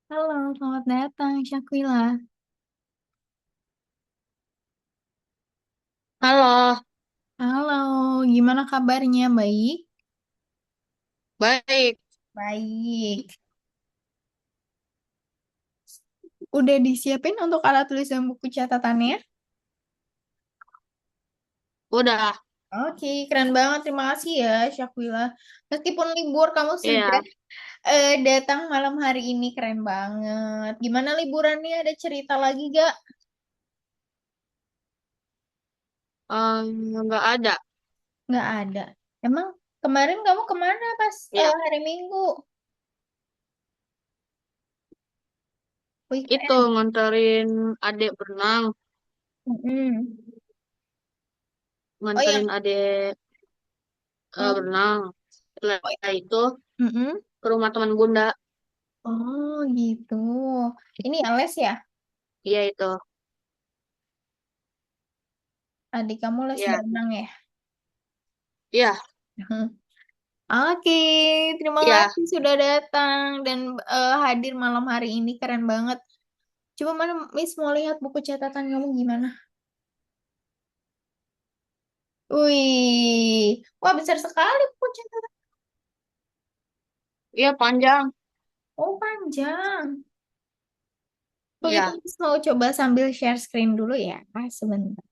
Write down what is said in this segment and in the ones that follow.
Halo, selamat datang Syakila. Halo, Halo, gimana kabarnya? Baik? baik. Baik. Udah disiapin untuk alat tulis dan buku catatannya? Udah, Oke, keren banget. Terima kasih ya, Syakila. Meskipun libur, kamu sudah iya. datang malam hari ini. Keren banget. Gimana liburannya? Ada cerita lagi gak? Nggak ada. Nggak ada. Emang kemarin kamu kemana pas Ya, hari Minggu? itu Weekend. nganterin adik berenang, Mm-mm. Oh ya. nganterin adik Oh, berenang. oh Setelah ya. itu Mm-mm. ke rumah teman bunda. Oh gitu. Ini les ya? Iya itu, Adik kamu les iya, berenang ya? iya, Oke, terima iya. kasih sudah datang dan hadir malam hari ini. Keren banget. Coba mana Miss mau lihat buku catatan kamu gimana? Wih, wah besar sekali buku catatan. Iya panjang. Oh panjang. Begitu Iya, Miss mau coba sambil share screen dulu ya. Sebentar.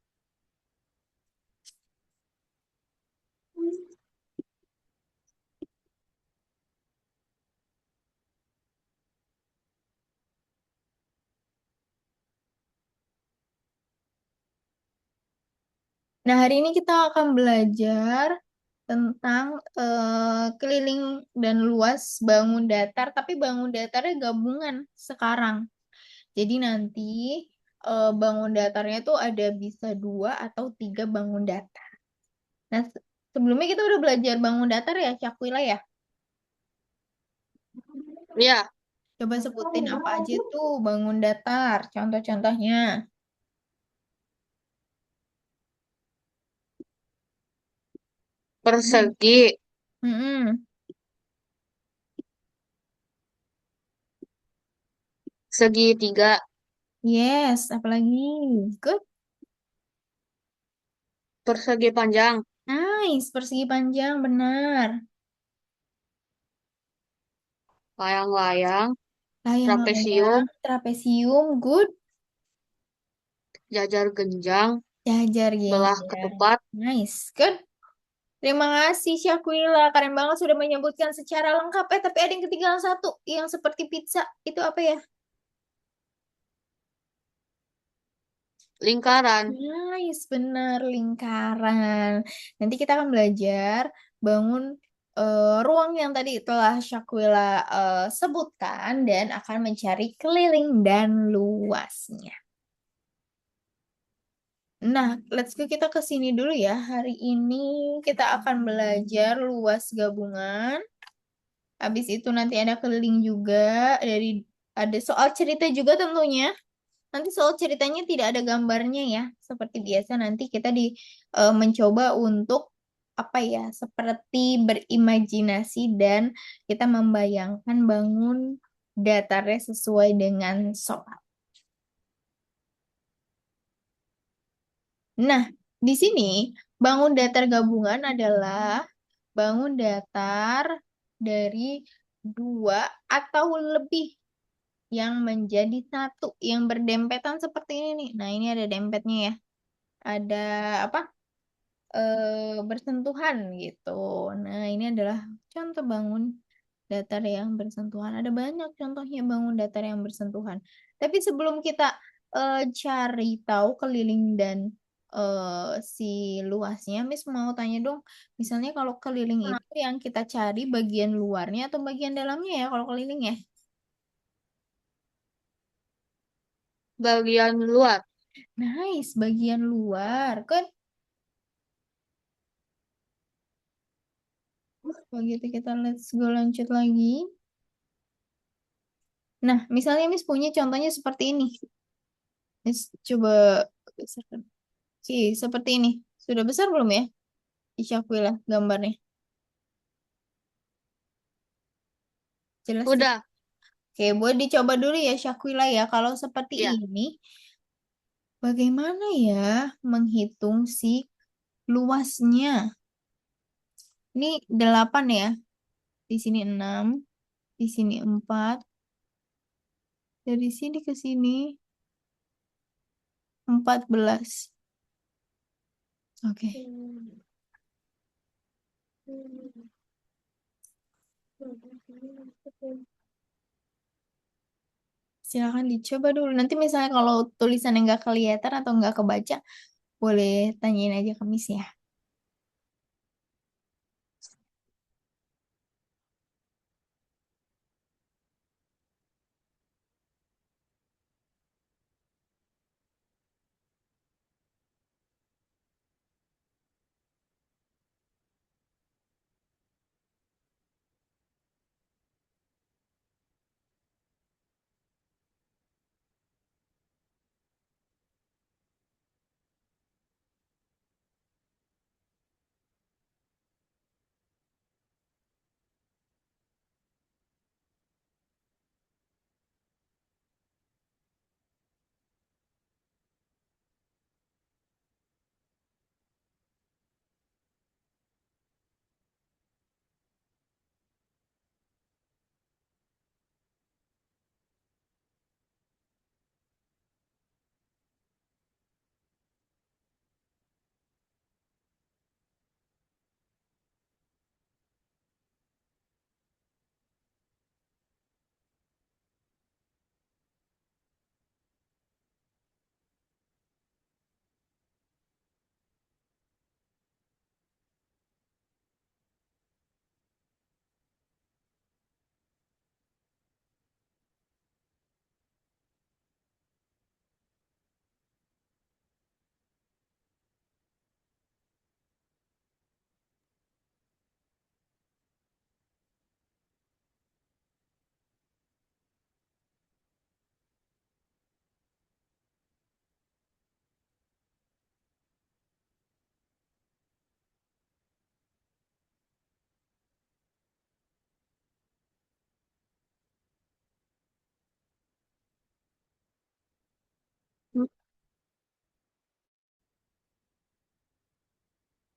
Nah, hari ini kita akan belajar tentang keliling dan luas bangun datar, tapi bangun datarnya gabungan sekarang. Jadi nanti bangun datarnya tuh ada bisa dua atau tiga bangun datar. Nah, sebelumnya kita udah belajar bangun datar ya, Cakwila ya. iya. Coba sebutin apa aja tuh bangun datar, contoh-contohnya. Persegi, Mm-mm. segitiga, Yes, apalagi? Good. persegi panjang, Nice, persegi panjang, benar. layang-layang, Layang-layang, trapesium, trapesium, good. jajar genjang, Jajar belah genjang. ketupat, Nice, good. Terima kasih Syakwila, keren banget sudah menyebutkan secara lengkap. Tapi ada yang ketinggalan satu, yang seperti pizza. Itu apa ya? lingkaran. Nice, benar, lingkaran. Nanti kita akan belajar bangun ruang yang tadi telah Syakwila sebutkan dan akan mencari keliling dan luasnya. Nah, let's go kita ke sini dulu ya. Hari ini kita akan belajar luas gabungan. Habis itu nanti ada keliling juga dari ada soal cerita juga tentunya. Nanti soal ceritanya tidak ada gambarnya ya. Seperti biasa nanti kita mencoba untuk apa ya? Seperti berimajinasi dan kita membayangkan bangun datarnya sesuai dengan soal. Nah, di sini bangun datar gabungan adalah bangun datar dari dua atau lebih yang menjadi satu, yang berdempetan seperti ini nih. Nah, ini ada dempetnya ya. Ada apa? Bersentuhan gitu. Nah, ini adalah contoh bangun datar yang bersentuhan. Ada banyak contohnya bangun datar yang bersentuhan. Tapi sebelum kita cari tahu keliling dan si luasnya, Miss mau tanya dong, misalnya kalau keliling itu yang kita cari bagian luarnya atau bagian dalamnya ya kalau keliling ya? Bagian luar. Nice, bagian luar. Kan begitu kita let's go lanjut lagi. Nah, misalnya Miss punya contohnya seperti ini. Miss coba besarkan. Oke, seperti ini. Sudah besar belum ya? Isyakulah gambarnya. Jelas. Udah, Oke, buat dicoba dulu ya Syakila ya. Kalau seperti Iya. ini, bagaimana ya menghitung si luasnya? Ini 8 ya. Di sini 6, di sini 4, dari sini ke sini 14. Oke, silakan dicoba dulu. Nanti misalnya kalau tulisannya nggak kelihatan atau nggak kebaca, boleh tanyain aja ke Miss ya.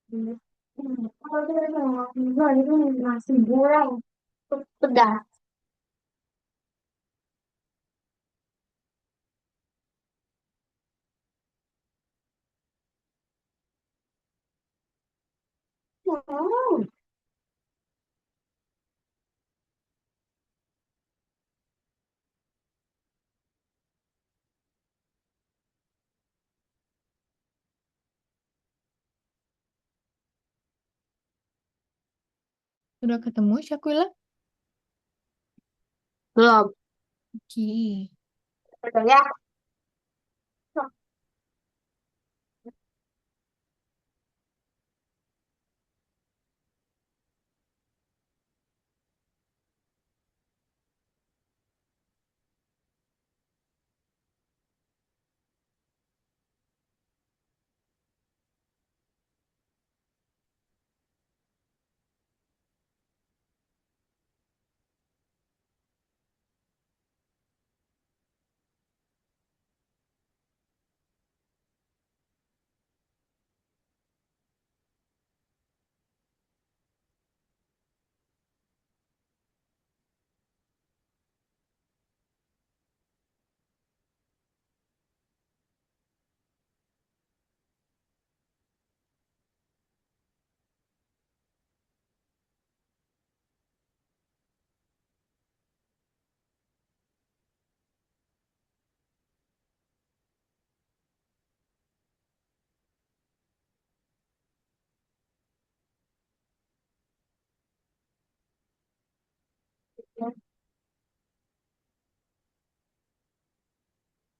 Kalau kita mau itu nasi goreng pedas. Hmm. Udah ketemu Syakila? Belum. Oke. Betul ya.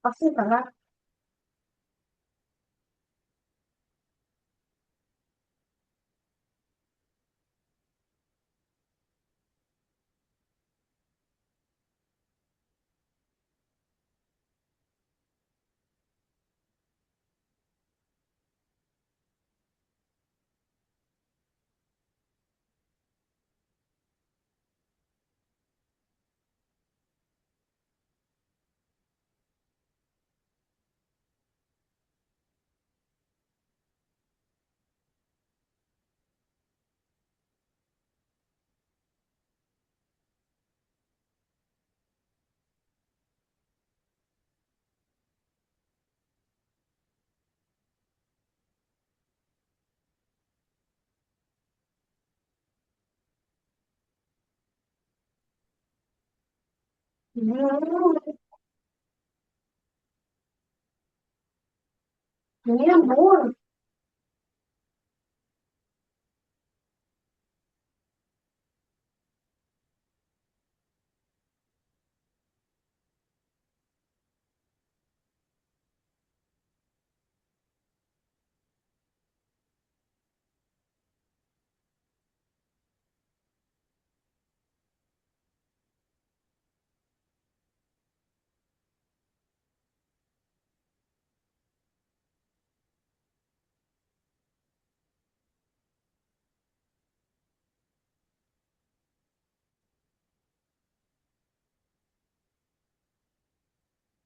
Pasti karena Hmm, ini embun.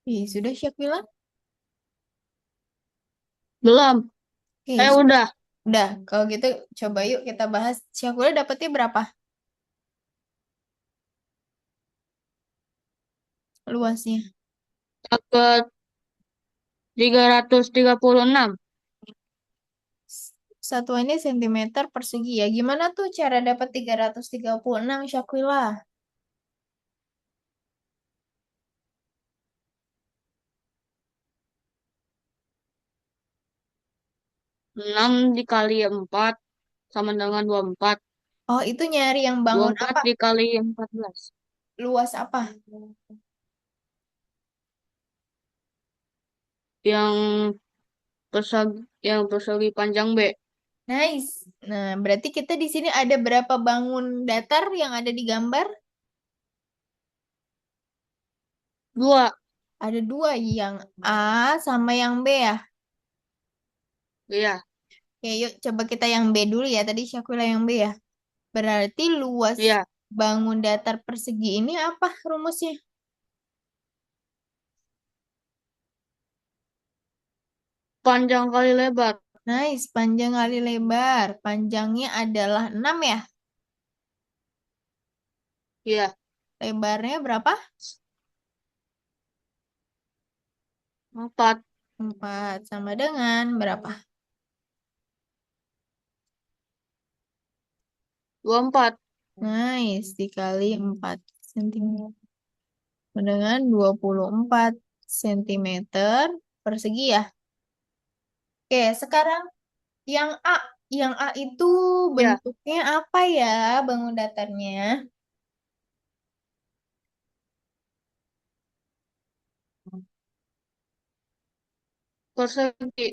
Ih, sudah Syakila? Belum. Oke, Udah. udah. Kalau gitu coba yuk kita bahas. Syakila dapetnya berapa luasnya? Dapat 336. Satuannya sentimeter persegi ya. Gimana tuh cara dapat 336 Syakila? 6 dikali 4 sama dengan 24. Oh, itu nyari yang bangun 24 apa? dikali 14. Luas apa? Yang persegi panjang B. Nice. Nah, berarti kita di sini ada berapa bangun datar yang ada di gambar? 2. Ada dua, yang A sama yang B ya. Iya. Oke, yuk coba kita yang B dulu ya. Tadi Syakila yang B ya. Berarti luas Iya. bangun datar persegi ini apa rumusnya? Panjang kali lebar. Nice, panjang kali lebar. Panjangnya adalah 6 ya. Iya. Lebarnya berapa? 4. 4 sama dengan berapa? 24. Nice, dikali 4 cm. Dengan 24 cm persegi ya. Oke, sekarang yang A. Yang A itu Iya. bentuknya apa ya bangun datarnya? Persegi.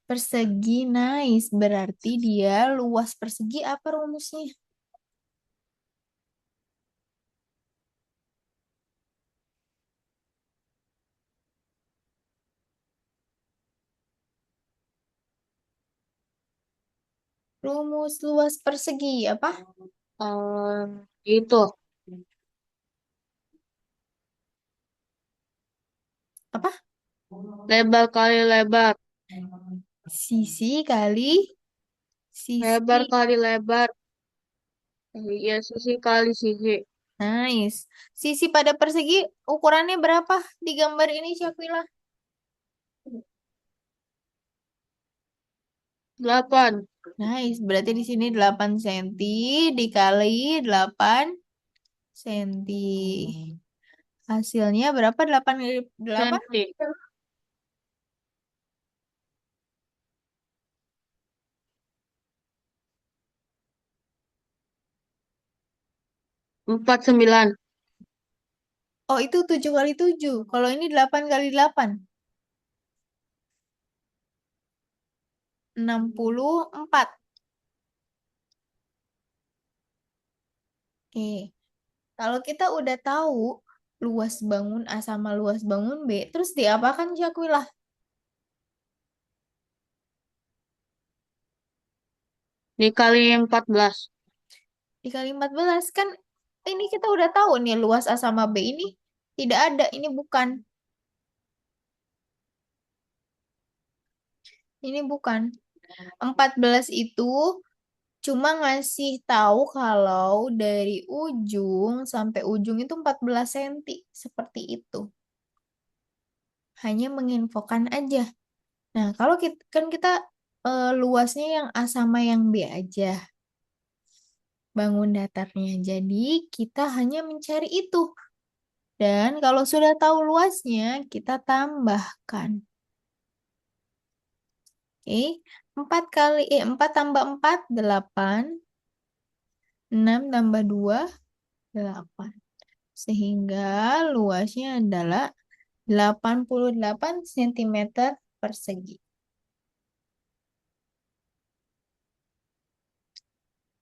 Persegi, nice. Berarti dia luas persegi apa rumusnya? Rumus luas persegi apa? Itu. Apa? Lebar kali lebar. Sisi kali Lebar sisi. kali lebar. Iya, sisi kali sisi. Nice. Sisi pada persegi ukurannya berapa di gambar ini, Syakila? 8. Nice. Berarti di sini 8 cm dikali 8 cm. Hasilnya berapa? 8 kali 8? Senti. 49. Oh, itu 7 kali 7. Kalau ini 8 kali 8. 64. Oke. Kalau kita udah tahu luas bangun A sama luas bangun B, terus diapakan Syakwila? Dikali 14. Dikali 14 kan ini kita udah tahu nih luas A sama B ini tidak ada, ini bukan. Ini bukan. 14 itu cuma ngasih tahu kalau dari ujung sampai ujung itu 14 cm. Seperti itu. Hanya menginfokan aja. Nah, kalau kita, kan kita luasnya yang A sama yang B aja. Bangun datarnya. Jadi kita hanya mencari itu. Dan kalau sudah tahu luasnya, kita tambahkan. Oke, 4 tambah 4, 8. 6 tambah 2, 8. Sehingga luasnya adalah 88 cm persegi.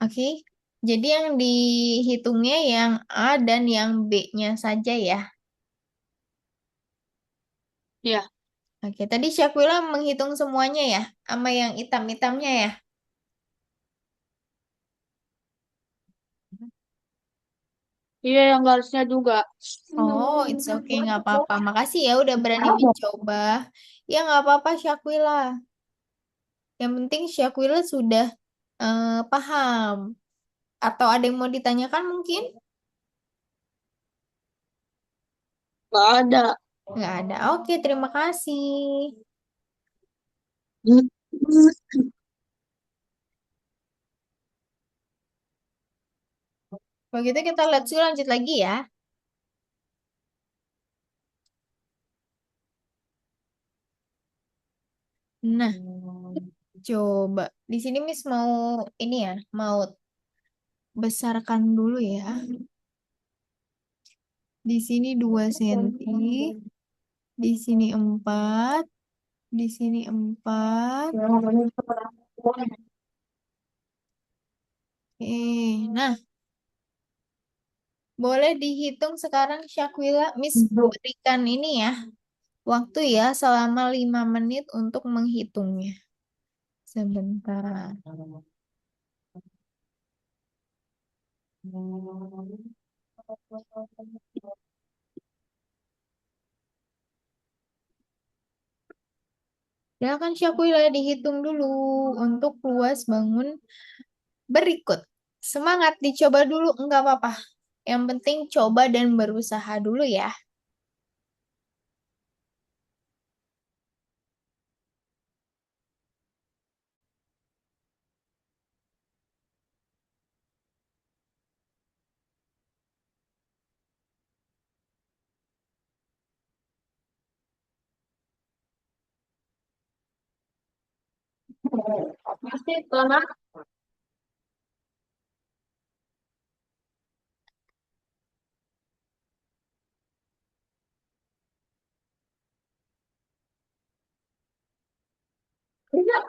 Oke, jadi yang dihitungnya yang A dan yang B-nya saja ya. Ya, Oke, tadi Syakila menghitung semuanya ya, sama yang hitam-hitamnya ya. iya yang garisnya juga. Oh, it's okay, nggak apa-apa. Makasih ya udah berani mencoba. Ya nggak apa-apa Syakila. Yang penting Syakila sudah paham. Atau ada yang mau ditanyakan mungkin? Nggak ada. Nggak ada. Oke, terima kasih. Kalau gitu kita lanjut lagi ya. Nah, coba. Di sini Miss mau ini ya, mau besarkan dulu ya. Di sini 2 senti, di sini 4, di sini 4. Oke, nah boleh dihitung sekarang Syakila. Miss berikan ini ya, waktu ya selama 5 menit untuk menghitungnya. Sebentar. Silakan Syakila dihitung dulu untuk luas bangun berikut. Semangat dicoba dulu, enggak apa-apa. Yang penting coba dan berusaha dulu ya. Pasti karena tidak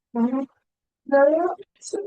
karena saya bisa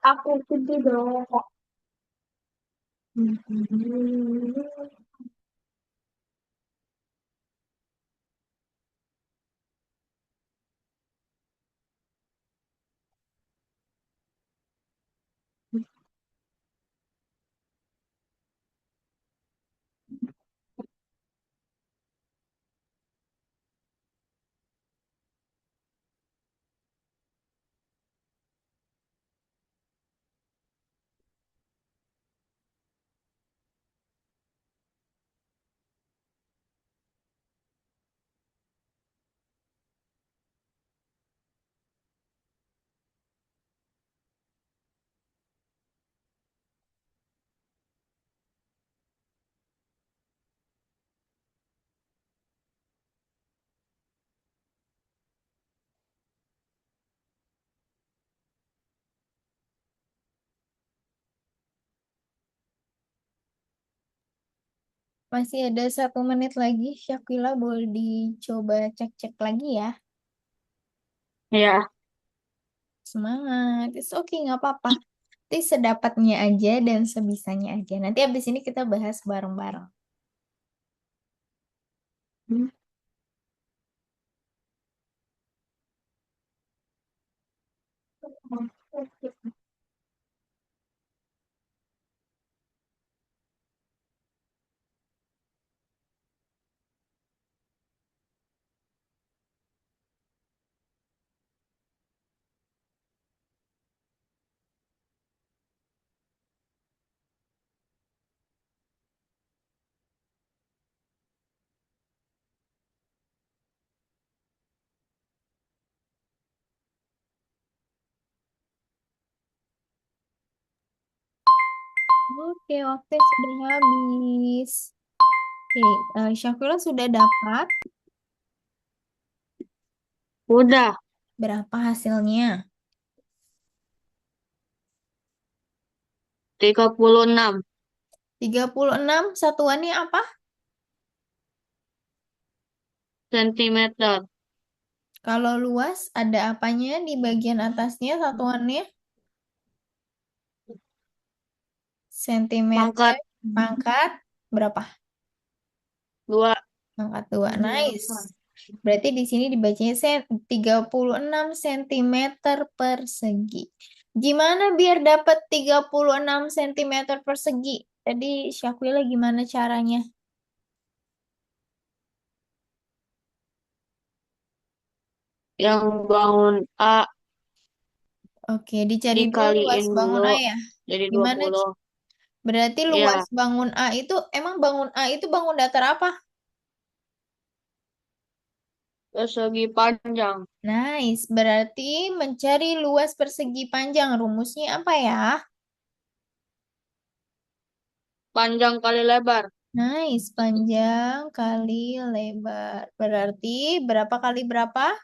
Aku pergi dong. Masih ada 1 menit lagi. Syakila boleh dicoba cek-cek lagi ya. Ya, Semangat. It's okay, nggak apa-apa. Nanti sedapatnya aja dan sebisanya aja. Nanti abis ini kita bahas bareng-bareng. Oke, waktu sudah habis. Oke, Syakila sudah dapat udah. berapa hasilnya? 36 36 satuannya apa? sentimeter. Kalau luas, ada apanya di bagian atasnya satuannya? Sentimeter, Pangkat pangkat, berapa? 2. Pangkat 2. Nice. Berarti di sini dibacanya 36 sentimeter persegi. Gimana biar dapat 36 sentimeter persegi? Tadi Syakila gimana caranya? Yang bangun A Oke, dicari dulu luas dikaliin bangun dulu A ya. jadi dua Gimana? puluh Berarti luas Ya, bangun A itu, emang bangun A itu bangun datar apa? persegi panjang. Nice. Berarti mencari luas persegi panjang. Rumusnya apa ya? Panjang kali lebar. Nice. Panjang kali lebar. Berarti berapa kali berapa?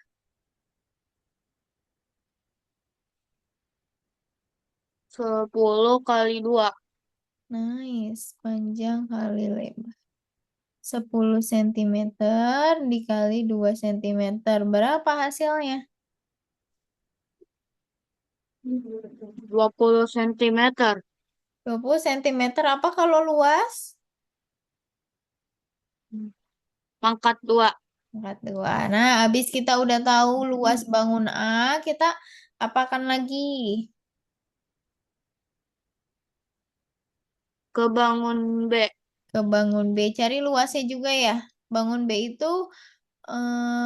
10 kali 2. Nice. Panjang kali lebar. 10 cm dikali 2 cm. Berapa hasilnya? 20 cm. 20 cm apa kalau luas? Pangkat 2. Pangkat 2. Nah, habis kita udah tahu luas bangun A, kita apakan lagi? Kebangun B. Ke bangun B. Cari luasnya juga ya. Bangun B itu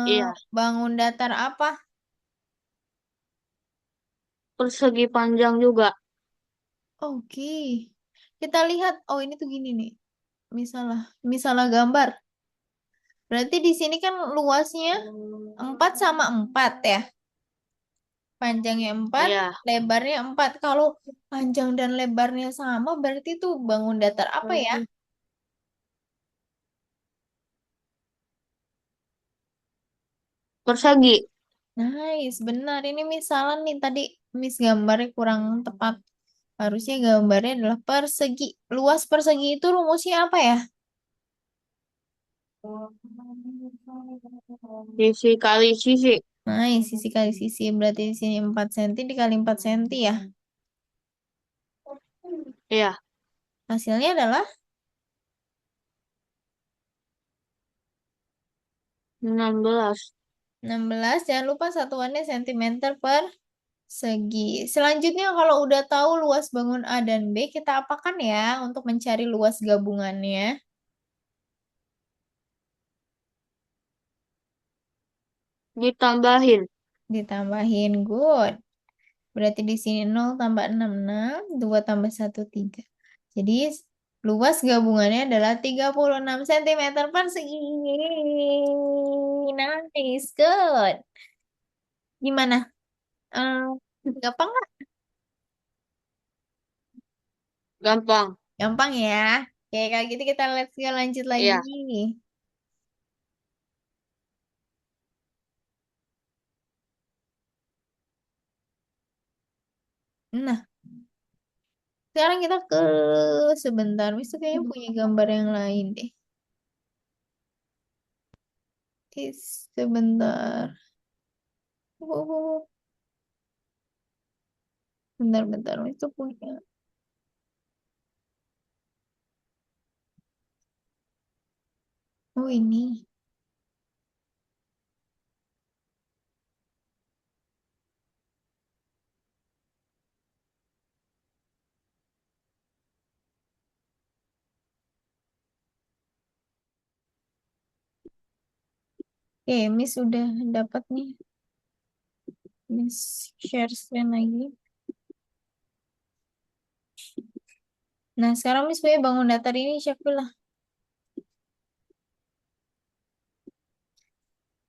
Iya, bangun datar apa? persegi panjang juga. Oke. Kita lihat, oh ini tuh gini nih. Misalnya gambar. Berarti di sini kan luasnya 4 sama 4 ya. Panjangnya 4, Iya, lebarnya 4. Kalau panjang dan lebarnya sama, berarti tuh bangun datar apa ya? persegi. Nice, benar. Ini misalnya nih tadi Miss gambarnya kurang tepat. Harusnya gambarnya adalah persegi. Luas persegi itu rumusnya apa ya? Sisi kali sisi. Nice, sisi kali sisi. Berarti di sini 4 cm dikali 4 cm ya. Iya, Hasilnya adalah 16. 16. Jangan lupa satuannya sentimeter per segi. Selanjutnya kalau udah tahu luas bangun A dan B, kita apakan ya untuk mencari luas gabungannya? Ditambahin. Ditambahin. Good. Berarti di sini 0 tambah 6, 6. 2 tambah 1, 3. Jadi luas gabungannya adalah 36 cm persegi. Nice. Good. Gimana? Eh, gampang nggak? Gampang. Gampang ya. Oke, kalau gitu kita lanjut lagi. Iya. Nah, sekarang kita ke sebentar. Misalnya kayaknya punya gambar yang lain deh. Sebentar. Oh, bentar-bentar. Itu punya. Oh, ini. Oke, Miss udah dapat nih. Miss share screen lagi. Nah, sekarang Miss punya bangun datar ini siapa lah.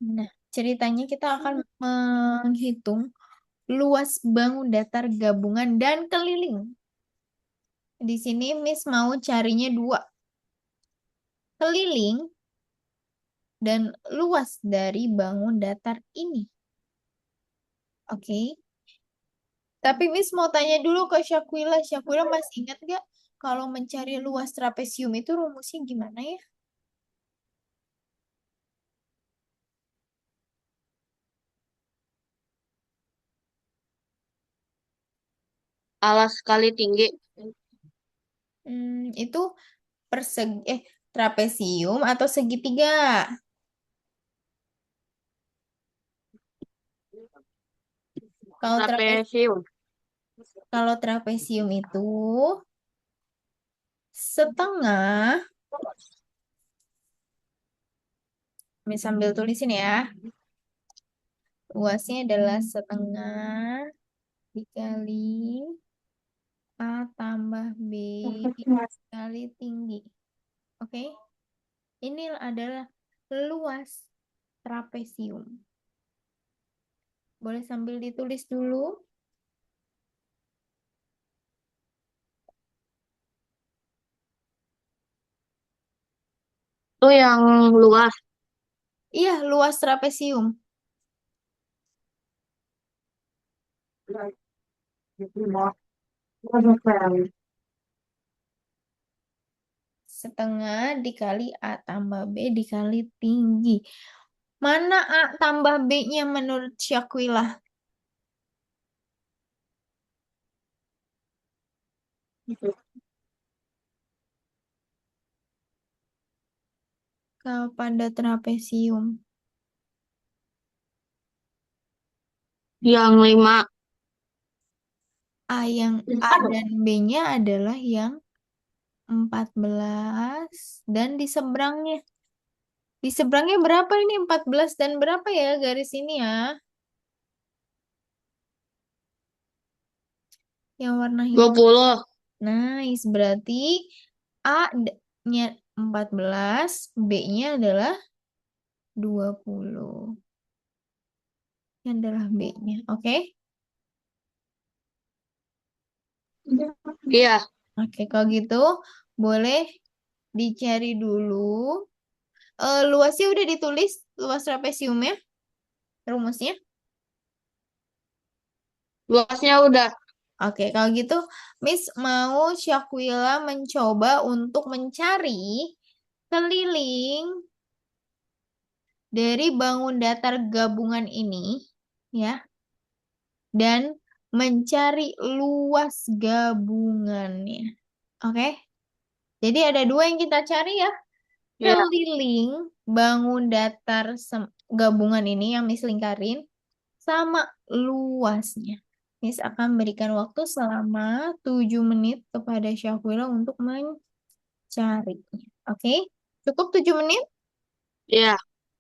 Nah, ceritanya kita akan menghitung luas bangun datar gabungan dan keliling. Di sini Miss mau carinya dua. Keliling dan luas dari bangun datar ini. Oke. Tapi Miss mau tanya dulu ke Syakwila. Syakwila masih ingat gak kalau mencari luas trapesium itu rumusnya gimana ya? Alas kali tinggi. Itu persegi trapesium atau segitiga? Kalau Trapesium. kalau trapesium itu setengah, Miss sambil tulisin ya. Luasnya adalah setengah dikali A tambah B kali tinggi. Oke? Ini adalah luas trapesium. Boleh sambil ditulis dulu. Itu yang luas. Iya, luas trapesium. Setengah dikali A tambah B dikali tinggi. Mana A tambah B-nya menurut Syakwila? Kalau pada trapesium. Yang 5. A dan B-nya adalah yang 14 dan di seberangnya. Di seberangnya berapa ini? 14 dan berapa ya garis ini ya? Yang warna hitam. 20. Nice, berarti A-nya 14, B-nya adalah 20. Yang adalah B-nya, oke? Iya. Oke, kalau gitu boleh dicari dulu. Luasnya udah ditulis, luas trapesiumnya, rumusnya. Luasnya udah. Oke, kalau gitu Miss mau Syakwila mencoba untuk mencari keliling dari bangun datar gabungan ini, ya, dan mencari luas gabungannya. Oke. Jadi ada dua yang kita cari ya. Ya, Keliling bangun datar gabungan ini yang Miss lingkarin sama luasnya. Miss akan berikan waktu selama 7 menit kepada Syafira untuk mencarinya. Oke? Cukup 7 menit? ya,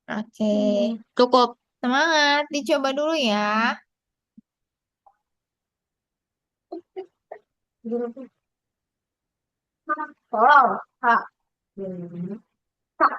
Oke. cukup. Semangat, dicoba dulu ya. Oh, Kak. Kak.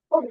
Oh,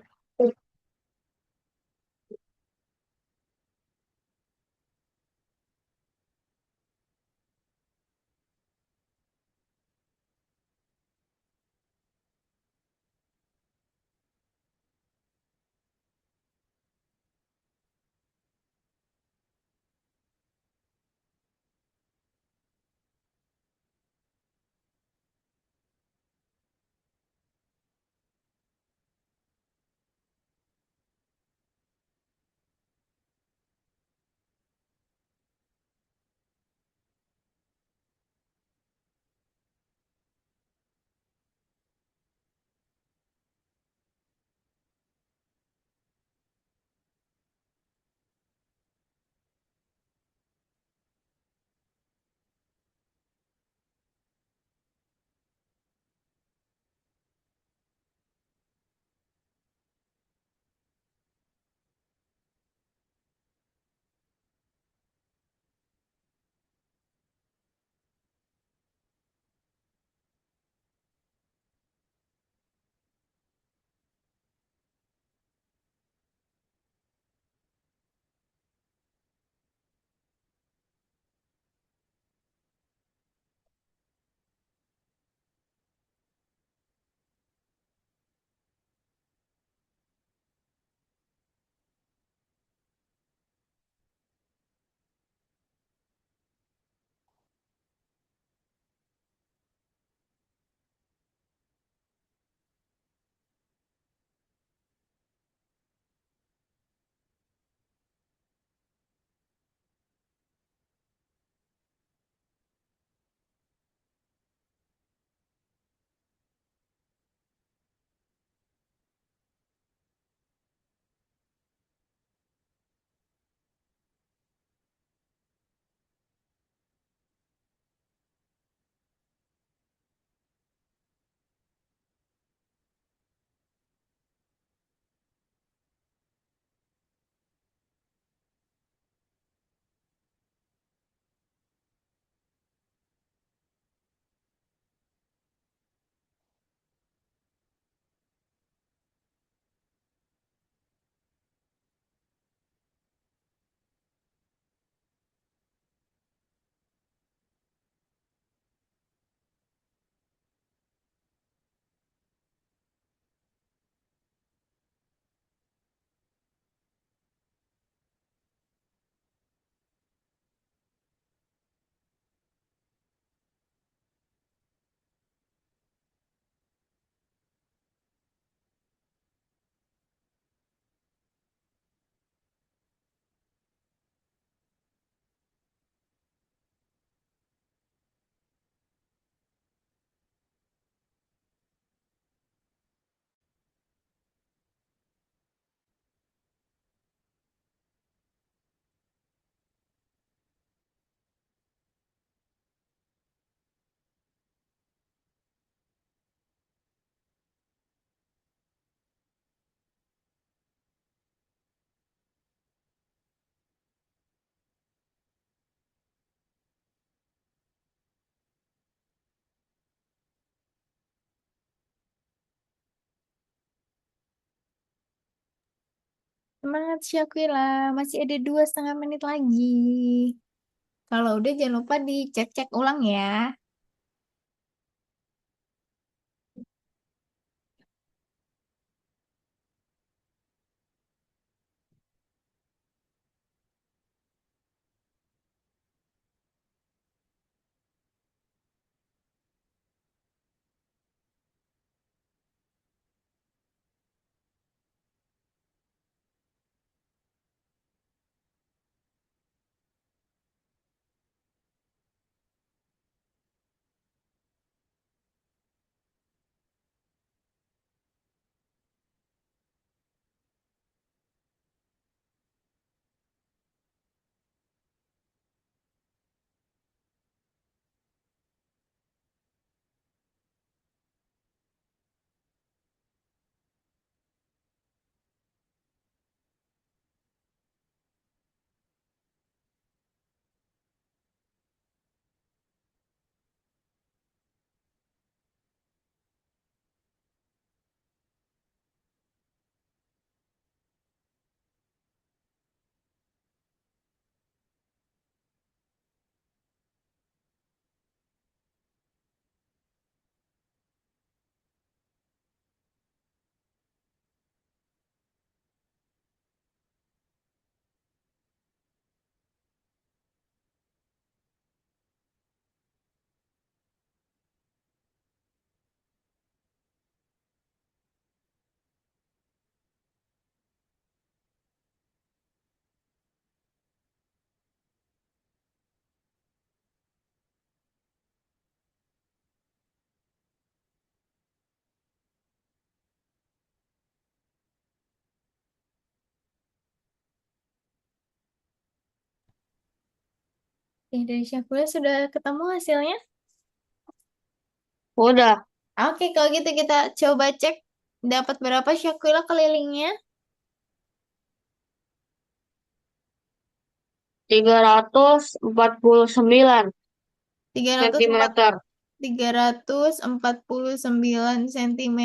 Semangat Syakila, masih ada 2,5 menit lagi. Kalau udah jangan lupa dicek-cek ulang ya. Dari Syakila sudah ketemu hasilnya? Udah, Oke, kalau gitu kita coba cek dapat berapa Syakila kelilingnya. 349 Tiga ratus empat sentimeter. 349 cm.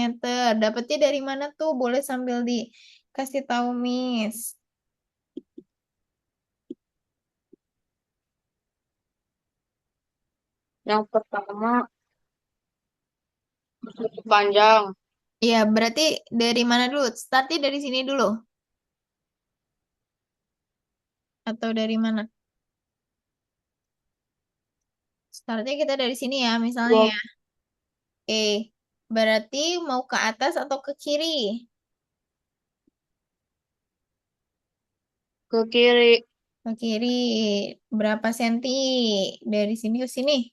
Dapatnya dari mana tuh? Boleh sambil dikasih tahu Miss. Yang pertama, persegi panjang. Ya, berarti dari mana dulu? Startnya dari sini dulu. Atau dari mana? Startnya kita dari sini ya, misalnya Dua ya. Oke, berarti mau ke atas atau ke kiri? ke kiri, Ke kiri. Berapa senti dari sini ke sini?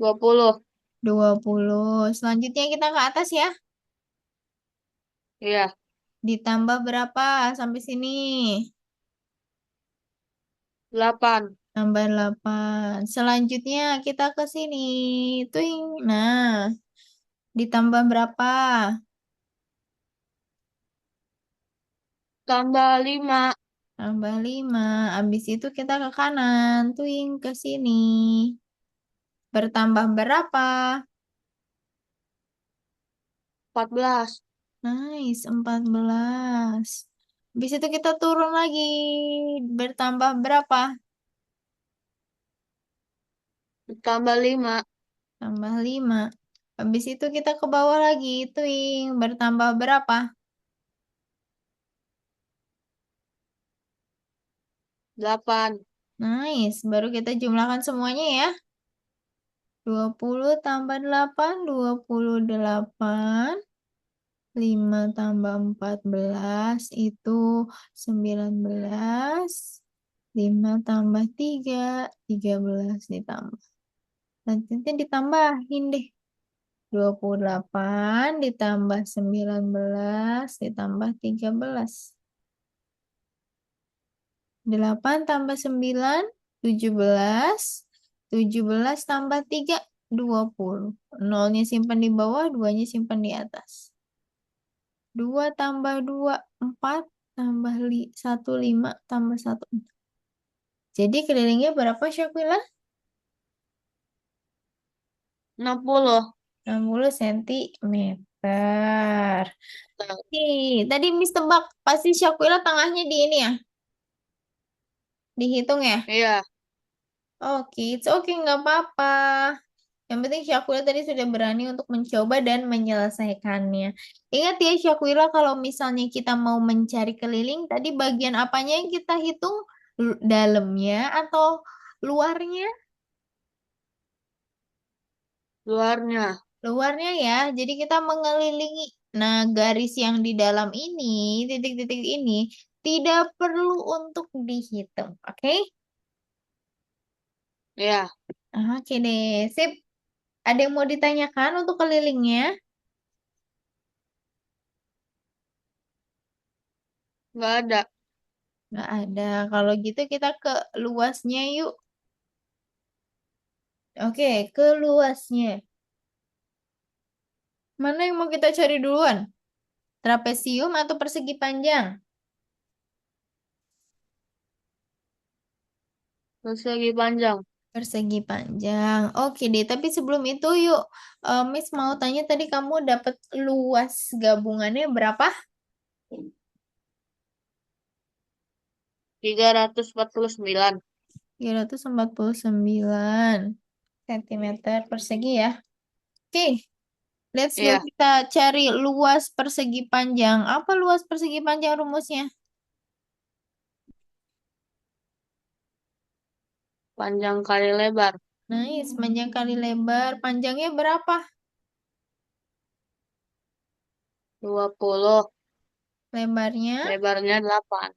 20. 20. Selanjutnya kita ke atas ya. Iya, Ditambah berapa sampai sini? 8. Tambah 8. Selanjutnya kita ke sini. Tuing. Nah, ditambah berapa? Tambah 5. Tambah 5. Habis itu kita ke kanan. Tuing ke sini. Bertambah berapa? 14. Nice, 14. Habis itu kita turun lagi. Bertambah berapa? Tambah 5. Tambah 5. Habis itu kita ke bawah lagi. Tuing. Bertambah berapa? 8. Nice. Baru kita jumlahkan semuanya ya. 20 tambah 8, 28. 5 tambah 14 itu 19. 5 tambah 3, 13 ditambah. Nanti ditambahin deh. 28 ditambah 19 ditambah 13. 8 tambah 9, 17. 17 tambah 3, 20. Nolnya simpan di bawah, duanya simpan di atas. 2 tambah 2, 4. Tambah 1, 5. Tambah 1. Jadi kelilingnya berapa, Syakila? 60. 60 cm. Nih, tadi Miss tebak pasti Syakwila tengahnya di ini ya, dihitung ya. Iya. Oke, it's okay, nggak apa-apa. Yang penting Syakwila tadi sudah berani untuk mencoba dan menyelesaikannya. Ingat ya Syakwila, kalau misalnya kita mau mencari keliling, tadi bagian apanya yang kita hitung? Dalamnya atau luarnya? Luarnya. Luarnya ya. Jadi kita mengelilingi. Nah, garis yang di dalam ini, titik-titik ini, tidak perlu untuk dihitung. Oke? Iya. Oke deh, sip. Ada yang mau ditanyakan untuk kelilingnya? Nggak ada. Nggak ada. Kalau gitu kita ke luasnya yuk. Oke, ke luasnya. Mana yang mau kita cari duluan? Trapesium atau persegi panjang? Persegi panjang. Persegi panjang. Oke deh, tapi sebelum itu yuk, Miss mau tanya tadi kamu dapat luas gabungannya berapa? 349. 349 sentimeter persegi ya. Oke, let's go Iya. kita cari luas persegi panjang. Apa luas persegi panjang rumusnya? Panjang kali lebar. Nice, panjang kali lebar. Panjangnya berapa? 20. Lebarnya Lebarnya 8.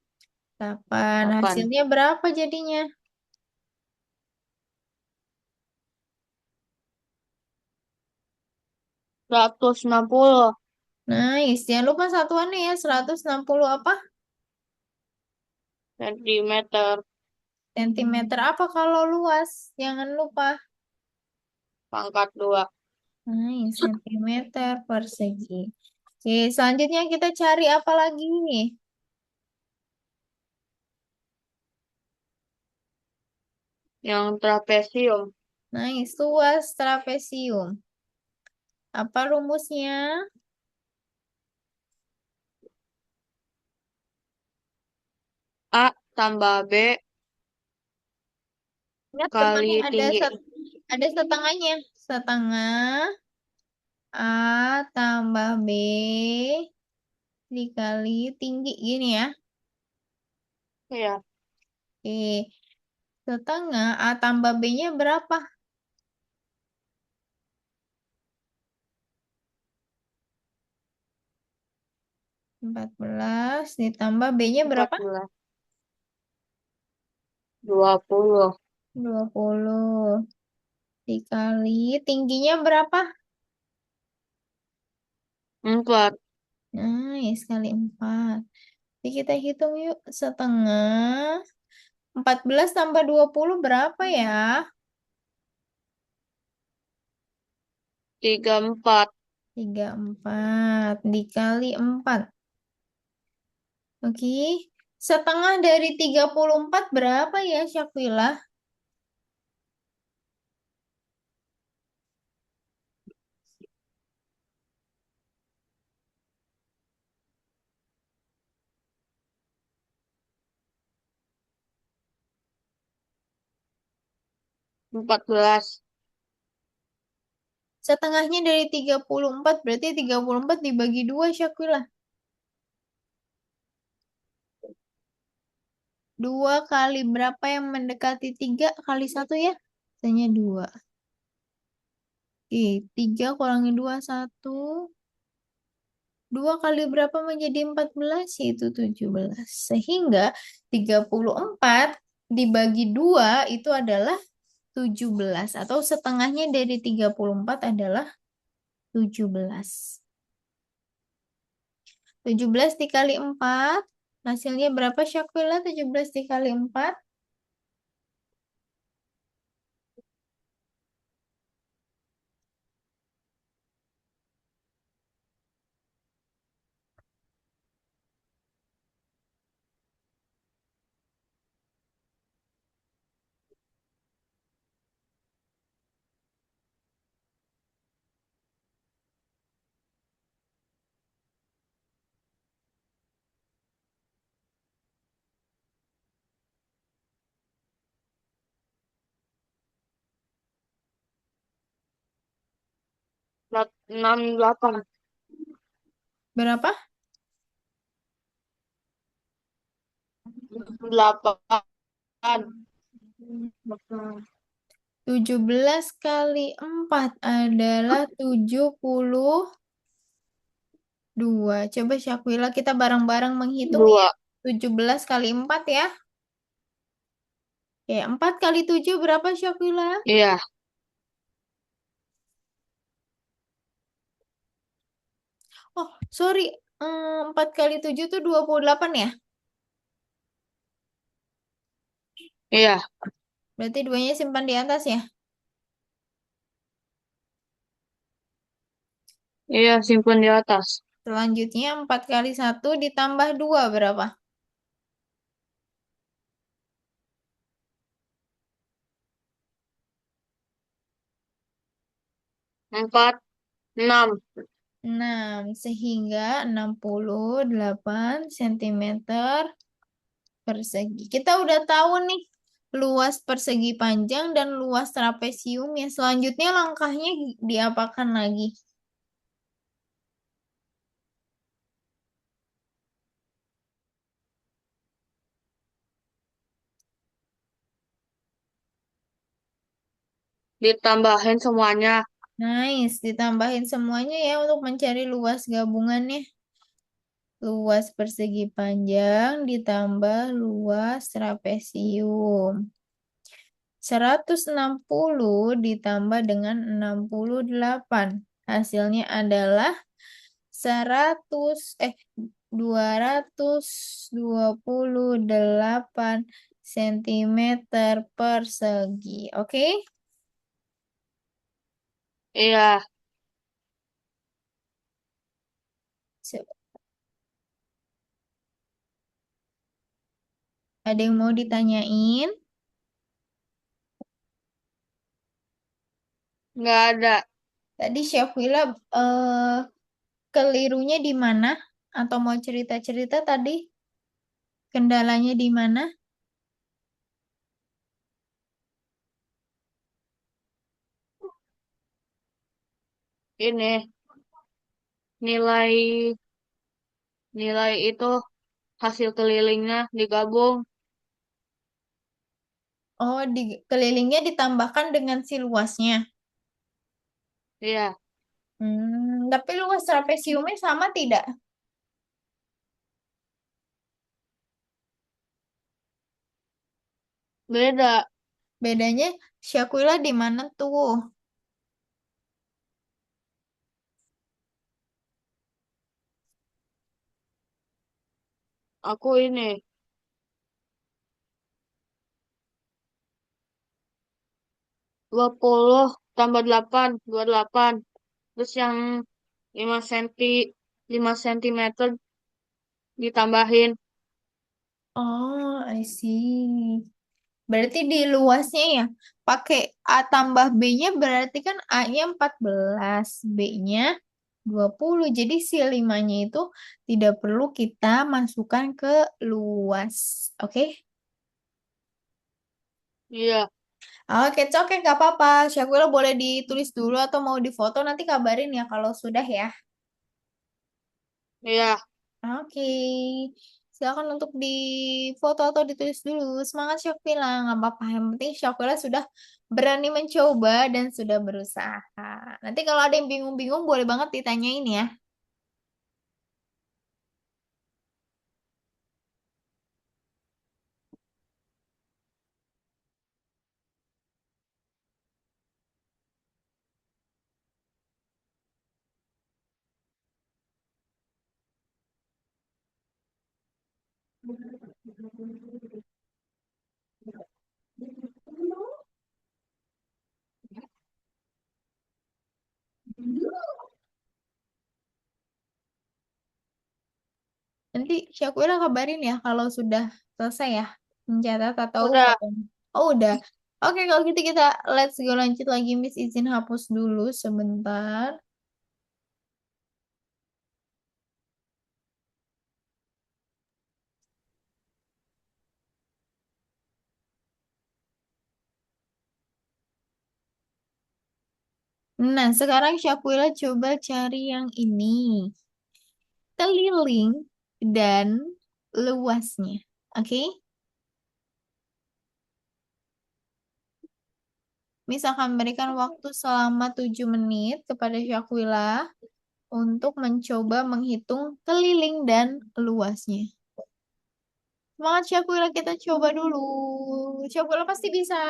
8. 8. Hasilnya berapa jadinya? 160 Nice. Jangan lupa satuannya ya. 160 apa? sentimeter. Sentimeter apa kalau luas? Jangan lupa. Pangkat 2. Nice. Sentimeter persegi. Oke, selanjutnya kita cari apa lagi nih? Yang trapesium. Nice. Luas trapesium. Apa rumusnya? A tambah B Ingat kali depannya tinggi. ada setengahnya. Setengah A tambah B dikali tinggi gini ya. Iya. Oke. Setengah A tambah B-nya berapa? 14 ditambah B-nya berapa? 14. 20. 20 dikali tingginya berapa? 4. Nice, kali 4. Jadi kita hitung yuk. Setengah. 14 tambah 20 berapa ya? 34. 34 dikali 4. Oke. Setengah dari 34 berapa ya, Syakwila? 14. Setengahnya dari 34 berarti 34 dibagi 2, Syakwila. 2 kali berapa yang mendekati 3 kali 1 ya? Misalnya 2. Oke, 3 kurangi 2, 1. 2 kali berapa menjadi 14? Yaitu 17. Sehingga 34 dibagi 2 itu adalah 17. Atau setengahnya dari 34 adalah 17. 17 dikali 4. Hasilnya berapa Syakwila? 17 dikali 4. enam delapan Berapa? delapan. 17 kali 4 adalah 72. Coba Syakila kita bareng-bareng menghitung ya. Dua. 17 kali 4 ya. Oke, 4 kali 7 berapa Syakila? Iya. Oh, sorry. 4 kali 7 tuh 28 ya? Iya. Berarti duanya simpan di atas ya? Iya, simpan di atas. Selanjutnya 4 kali 1 ditambah 2 berapa? Empat, enam. 6. Sehingga 68 cm persegi. Kita udah tahu nih luas persegi panjang dan luas trapesium ya. Selanjutnya langkahnya diapakan lagi? Ditambahin semuanya. Nice, ditambahin semuanya ya untuk mencari luas gabungannya. Luas persegi panjang ditambah luas trapesium. 160 ditambah dengan 68. Hasilnya adalah 100 228 cm persegi. Oke? Iya. So, ada yang mau ditanyain? Nggak ada. Tadi Chef Willa kelirunya di mana? Atau mau cerita-cerita tadi kendalanya di mana? Ini nilai nilai itu hasil kelilingnya digabung. Oh, di kelilingnya ditambahkan dengan si luasnya. Iya. Tapi luas trapesiumnya sama tidak? Beda. Bedanya Syakula di mana tuh? Aku ini 20 tambah 8 28. Terus yang 5 senti 5 sentimeter ditambahin. Oh, I see. Berarti di luasnya ya, pakai A tambah B-nya berarti kan A-nya 14, B-nya 20. Jadi si 5-nya itu tidak perlu kita masukkan ke luas. Oke? Iya. Oke, oke, nggak apa-apa. Syakula boleh ditulis dulu atau mau difoto, nanti kabarin ya kalau sudah ya. Iya. Oke, silakan untuk difoto atau ditulis dulu. Semangat Syakila, nggak apa-apa. Yang penting Syakila sudah berani mencoba dan sudah berusaha. Nanti kalau ada yang bingung-bingung, boleh banget ditanyain ya. Nanti Syakila kabarin ya kalau sudah selesai ya mencatat atau Udah. foto. Oh udah. Oke kalau gitu kita let's go lanjut lagi. Miss izin hapus dulu sebentar. Nah, sekarang Syakila coba cari yang ini. Keliling dan luasnya. Oke? Misalkan berikan waktu selama 7 menit kepada Syakila untuk mencoba menghitung keliling dan luasnya. Semangat Syakila, kita coba dulu. Syakila pasti bisa.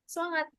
Semangat.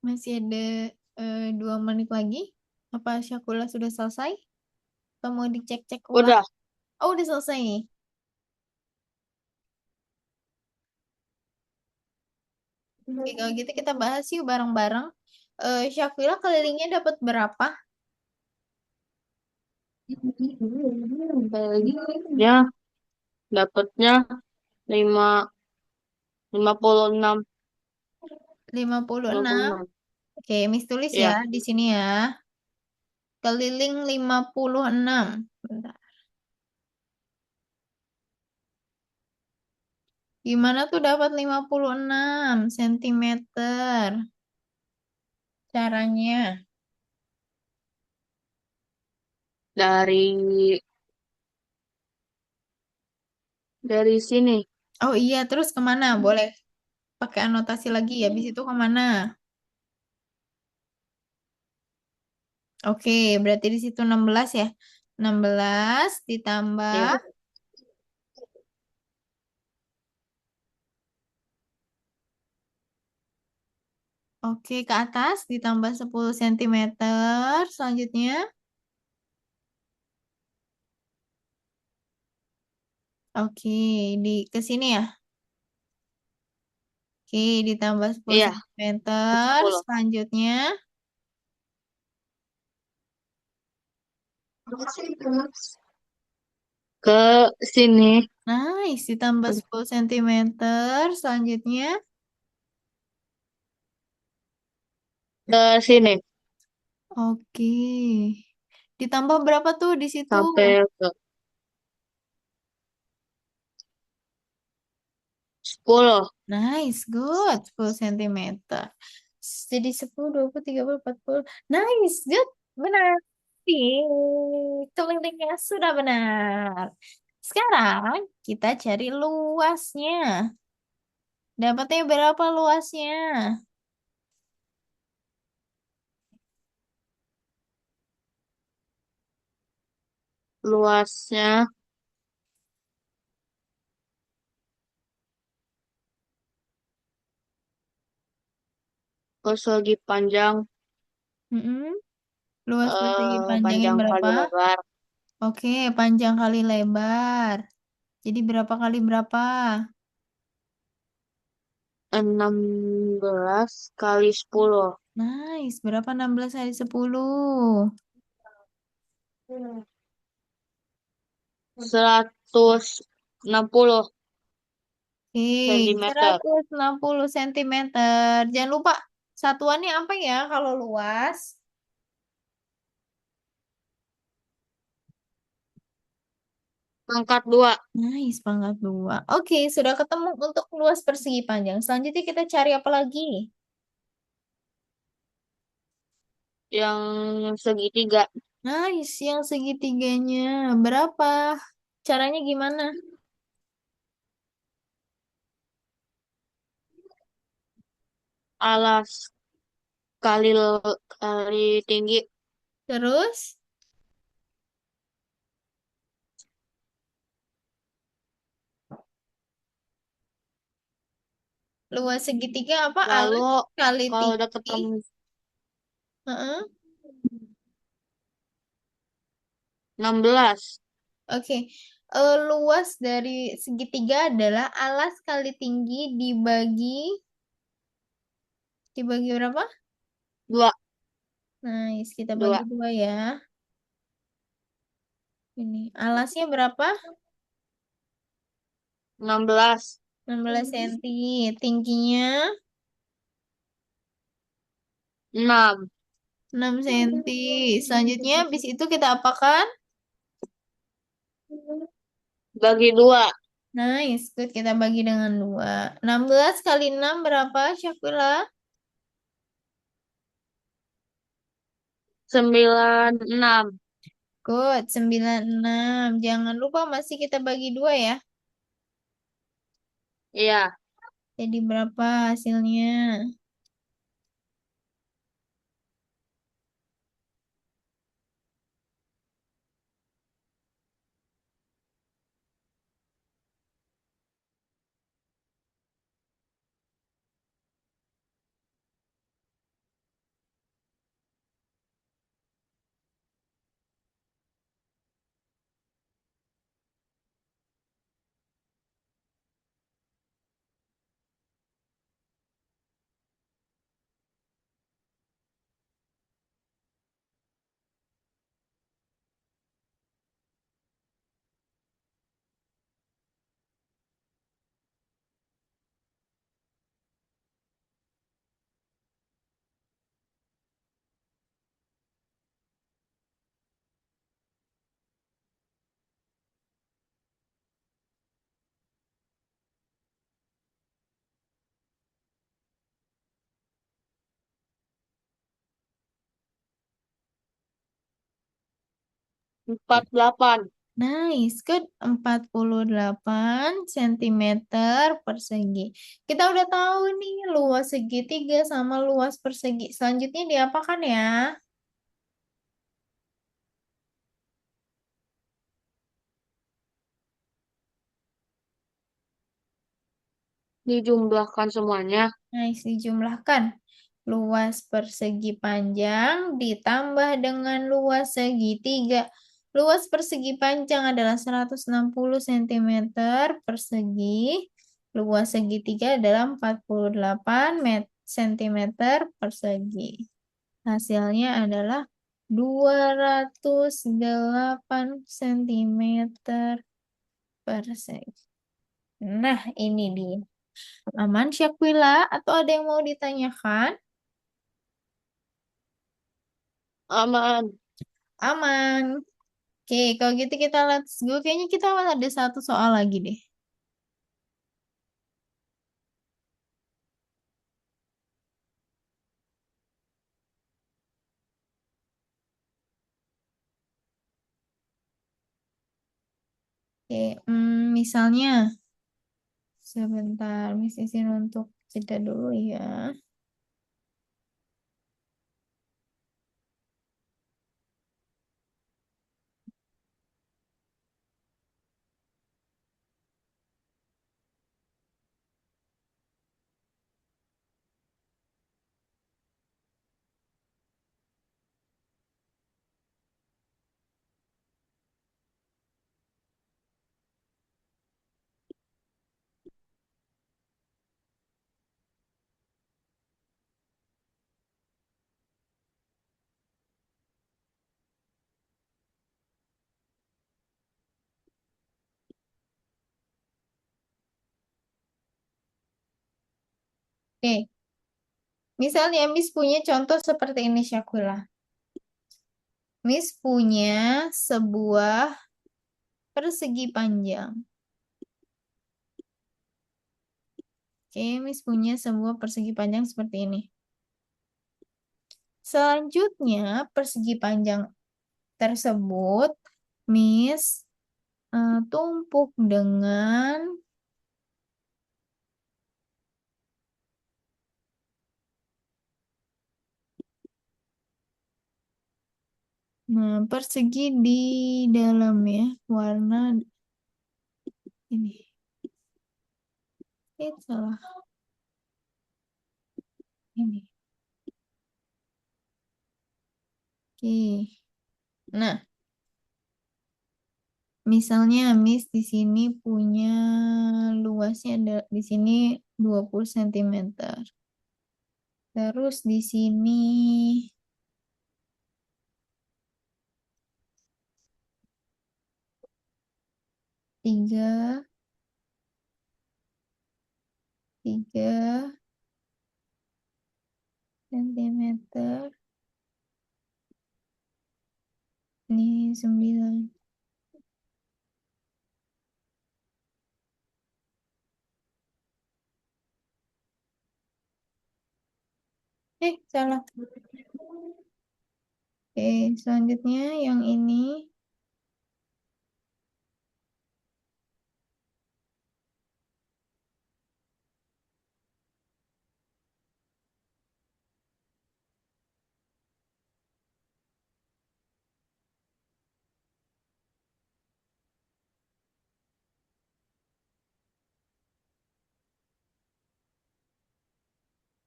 Masih ada 2 menit lagi. Apa Syakula sudah selesai? Atau mau dicek-cek ulang? Udah. Oh, udah selesai. Oke, kalau gitu kita bahas yuk bareng-bareng. Syakila kelilingnya dapat berapa? Ya, dapatnya lima 56. lima puluh lima puluh enam. enam. Oke, Miss tulis ya Ya, di sini ya. Keliling 56. Bentar. Gimana tuh dapat 56 sentimeter? Caranya. dari sini. Oh iya, terus kemana? Boleh pakai anotasi lagi ya. Habis itu kemana? Oke, berarti di situ 16 ya. 16 ditambah. Ya, Oke, ke atas ditambah 10 sentimeter. Selanjutnya. Oke, di ke sini ya. Oke, ditambah 10 iya, sentimeter. 10. Selanjutnya. Ke sini, Nice, ditambah 10 sentimeter. Selanjutnya. ke sini Oke. Ditambah berapa tuh di situ? sampai ke 10. Nice, good. 10 sentimeter. Jadi 10, 20, 30, 40. Nice, good. Benar. Sih, kelilingnya sudah benar. Sekarang kita cari luasnya. Dapatnya berapa luasnya? Luasnya persegi panjang, Mm-mm. Luas persegi panjangnya panjang berapa? kali lebar. Oke, panjang kali lebar. Jadi berapa kali berapa? 16 kali 10. Nice. Berapa 16 kali 10? 160 Oke, sentimeter. 160 sentimeter. Jangan lupa satuannya apa ya kalau luas? Pangkat 2 Nice, pangkat 2. Oke, sudah ketemu untuk luas persegi panjang. Selanjutnya kita cari apa lagi? yang segitiga. Nice, yang segitiganya. Berapa? Caranya gimana? Alas kali kali tinggi. Terus, luas segitiga apa? Lalu Alas kali kalau udah tinggi. ketemu Heeh. 16 Oke, luas dari segitiga adalah alas kali tinggi dibagi berapa? 2 Nice, kita bagi 2 2 ya. Ini alasnya berapa? 16 16 cm. Tingginya 6 6 cm. Selanjutnya, habis itu kita apakan? bagi 2. Nice, good. Kita bagi dengan 2. 16 kali 6 berapa, Syakila? 96. Good, 96. Jangan lupa masih kita bagi 2 ya. Iya, Jadi berapa hasilnya? 48. Nice, good. 48 cm persegi. Kita udah tahu nih luas segitiga sama luas persegi. Selanjutnya diapakan ya? Dijumlahkan semuanya. Nice, dijumlahkan. Luas persegi panjang ditambah dengan luas segitiga. Luas persegi panjang adalah 160 cm persegi. Luas segitiga adalah 48 cm persegi. Hasilnya adalah 208 cm persegi. Nah, ini dia. Aman, Syakila? Atau ada yang mau ditanyakan? Aman. Aman. Oke, kalau gitu kita let's go. Kayaknya kita ada satu soal lagi deh. Oke, misalnya sebentar, Miss izin untuk jeda dulu ya. Oke, misalnya Miss punya contoh seperti ini, Syakila. Miss punya sebuah persegi panjang. Oke, Miss punya sebuah persegi panjang seperti ini. Selanjutnya, persegi panjang tersebut Miss tumpuk dengan persegi di dalam ya, warna ini. Salah. Ini. Oke. Nah, misalnya Miss di sini punya luasnya ada di sini 20 cm. Terus di sini 3 cm. Ini 9. Salah. Oke, selanjutnya yang ini.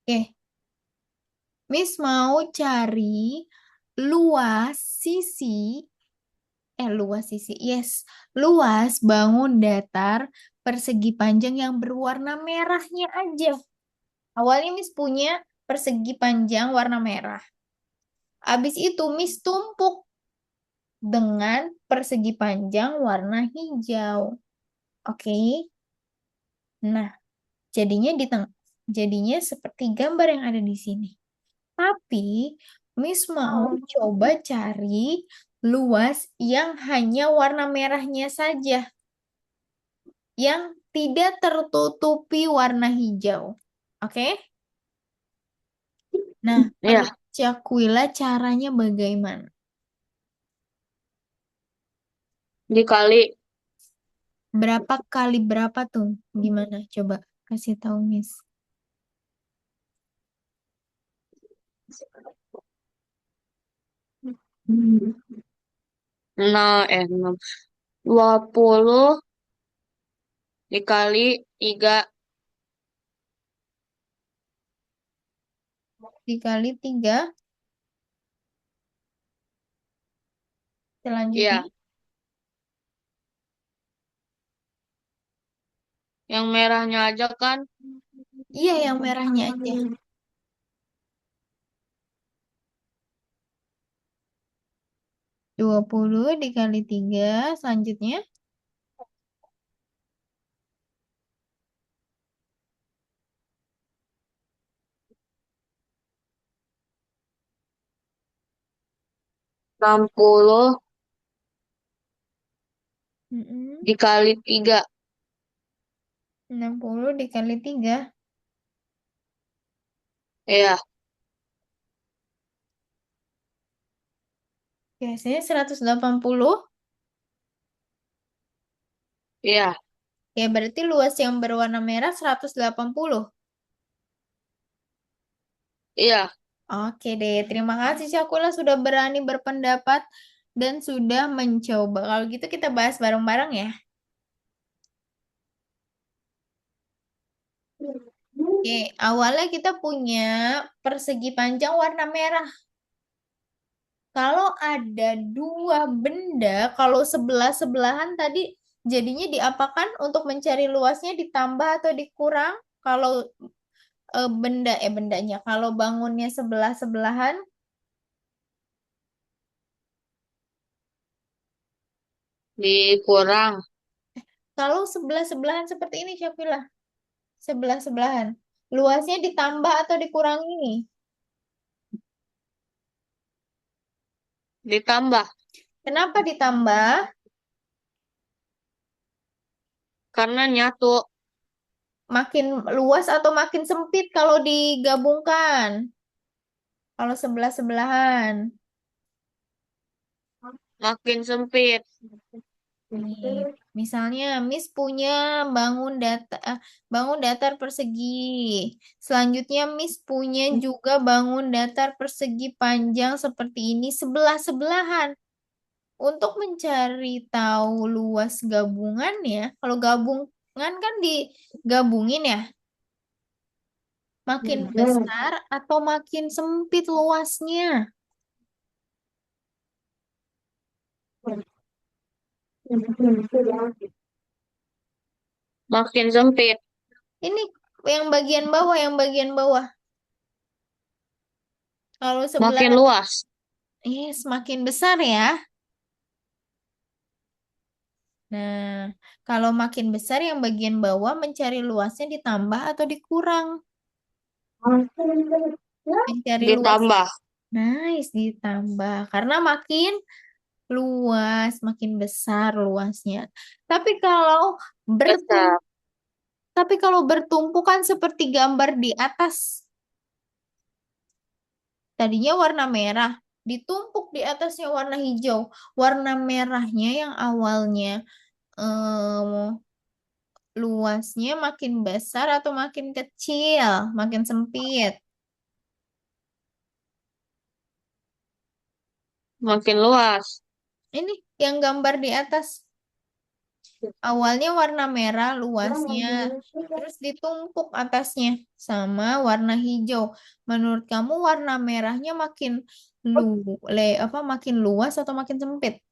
Oke, Miss mau cari luas sisi, yes, luas bangun datar persegi panjang yang berwarna merahnya aja. Awalnya Miss punya persegi panjang warna merah. Habis itu Miss tumpuk dengan persegi panjang warna hijau. Oke. Nah, jadinya di tengah, jadinya seperti gambar yang ada di sini. Tapi Miss mau coba cari luas yang hanya warna merahnya saja, yang tidak tertutupi warna hijau. Oke? Nah, Ya. menurut Cakwila caranya bagaimana? dikali Berapa kali berapa tuh? Gimana? Coba kasih tahu, Miss. enam 20 dikali 3. Dikali 3. Selanjutnya. Iya, yang merahnya aja kan. Iya, yang merahnya aja. 20 dikali 3. Selanjutnya. 60 Mm-mm. dikali 3. 60 dikali 3. Iya, Biasanya 180. iya, Ya, berarti luas yang berwarna merah 180. iya. Oke deh, terima kasih Syakula sudah berani berpendapat dan sudah mencoba. Kalau gitu kita bahas bareng-bareng ya. Oke, awalnya kita punya persegi panjang warna merah. Kalau ada dua benda, kalau sebelah-sebelahan tadi jadinya diapakan untuk mencari luasnya ditambah atau dikurang? Kalau bendanya, kalau bangunnya sebelah-sebelahan, Dikurang. kalau sebelah-sebelahan seperti ini Syafila, sebelah-sebelahan. Luasnya ditambah atau dikurangi nih? Ditambah. Kenapa ditambah? Karena nyatu. Makin luas atau makin sempit kalau digabungkan? Kalau sebelah-sebelahan. Makin sempit. Nih, misalnya Miss punya bangun datar persegi. Selanjutnya Miss punya juga bangun datar persegi panjang seperti ini sebelah-sebelahan. Untuk mencari tahu luas gabungannya, kalau gabungan kan digabungin ya, makin besar atau makin sempit luasnya. Makin sempit. Ini yang bagian bawah, yang bagian bawah. Kalau sebelah, Makin luas. semakin besar ya. Nah, kalau makin besar yang bagian bawah mencari luasnya ditambah atau dikurang? Mencari luas. Ditambah. Nice, ditambah. Karena makin luas, makin besar luasnya. Tapi kalau bertum Besar. tapi kalau bertumpukan seperti gambar di atas, tadinya warna merah, ditumpuk di atasnya warna hijau. Warna merahnya yang awalnya em, luasnya makin besar atau makin kecil, makin sempit. Makin luas. Ini yang gambar di atas. Awalnya warna merah luasnya, terus ditumpuk atasnya sama warna hijau. Menurut kamu warna merahnya makin lu makin luas atau makin sempit?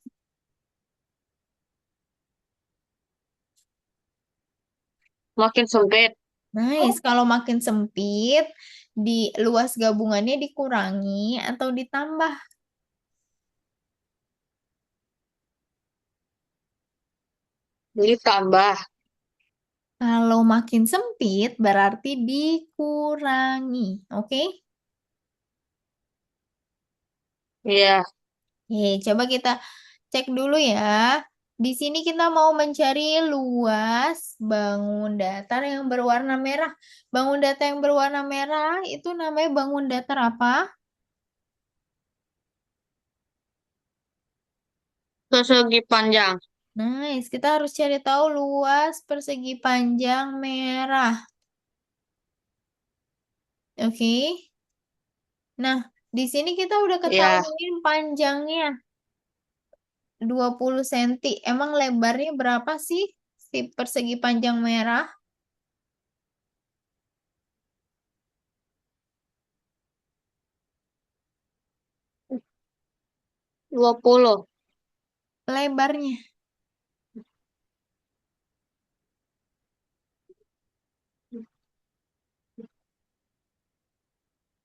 Makin sempit. Nice, kalau makin sempit, di luas gabungannya dikurangi atau ditambah. Ditambah. Kalau makin sempit berarti dikurangi. Oke? Iya. Coba kita cek dulu ya. Di sini kita mau mencari luas bangun datar yang berwarna merah. Bangun datar yang berwarna merah itu namanya bangun datar apa? Persegi panjang. Nice. Kita harus cari tahu luas persegi panjang merah. Oke. Nah, di sini kita udah Ya, ketahuin panjangnya 20 cm. Emang lebarnya berapa sih si persegi panjang merah? 20. Lebarnya.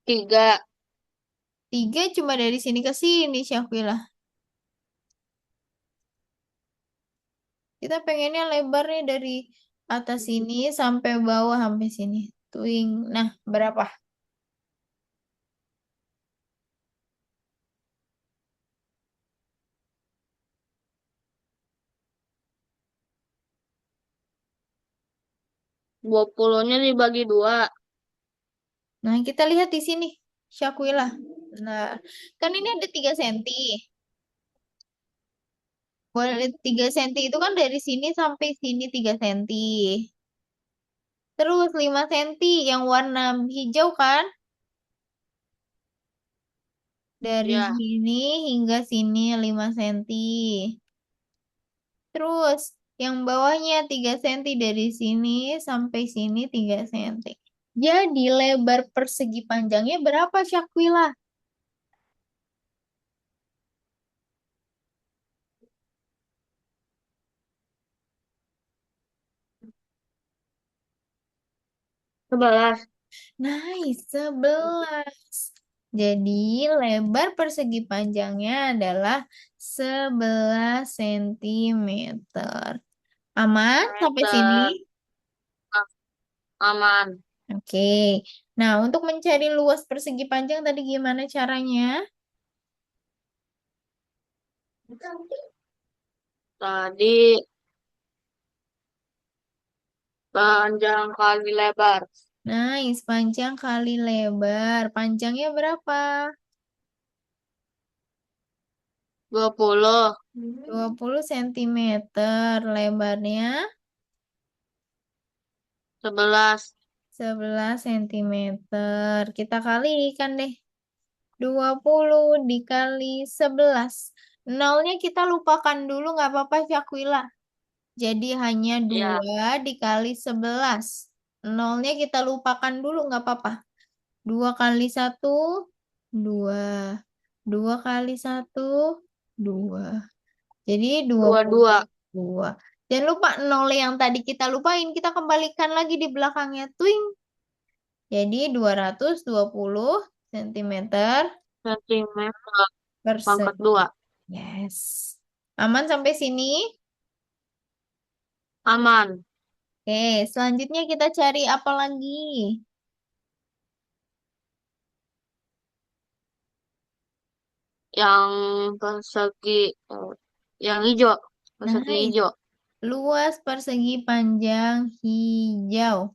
3. 3 cuma dari sini ke sini, Syafila. Kita pengennya lebarnya dari atas sini sampai bawah sampai sini. Twing. Nah, berapa? 20-nya dibagi 2. Nah, kita lihat di sini, Syafila. Nah, kan ini ada 3 senti. Boleh 3 senti itu kan dari sini sampai sini 3 senti. Terus 5 senti yang warna hijau kan? Dari Ya, sini hingga sini 5 senti. Terus yang bawahnya 3 senti dari sini sampai sini 3 senti. Jadi lebar persegi panjangnya berapa, Syakila? 11. Nice, 11. Jadi lebar persegi panjangnya adalah 11 sentimeter. Aman sampai sini? Meter. Aman. Oke. Nah, untuk mencari luas persegi panjang tadi gimana caranya? Tadi panjang kali lebar. Nice, panjang kali lebar. Panjangnya berapa? 20. 20 sentimeter. Lebarnya 11. 11 sentimeter. Kita kalikan deh. 20 dikali 11. Nolnya kita lupakan dulu, nggak apa-apa, Syakwila. Jadi hanya Ya, 2 dikali 11. Nolnya kita lupakan dulu, nggak apa-apa. 2 kali 1, 2. 2 kali 1, 2. Jadi dua puluh 22. dua. Jangan lupa nol yang tadi kita lupain, kita kembalikan lagi di belakangnya. Twing. Jadi 220 sentimeter Sentimeter pangkat persegi. 2. Yes. Aman sampai sini? Aman. Oke, selanjutnya kita cari apa lagi? Yang persegi, yang hijau. Persegi Nice. hijau. Luas persegi panjang hijau.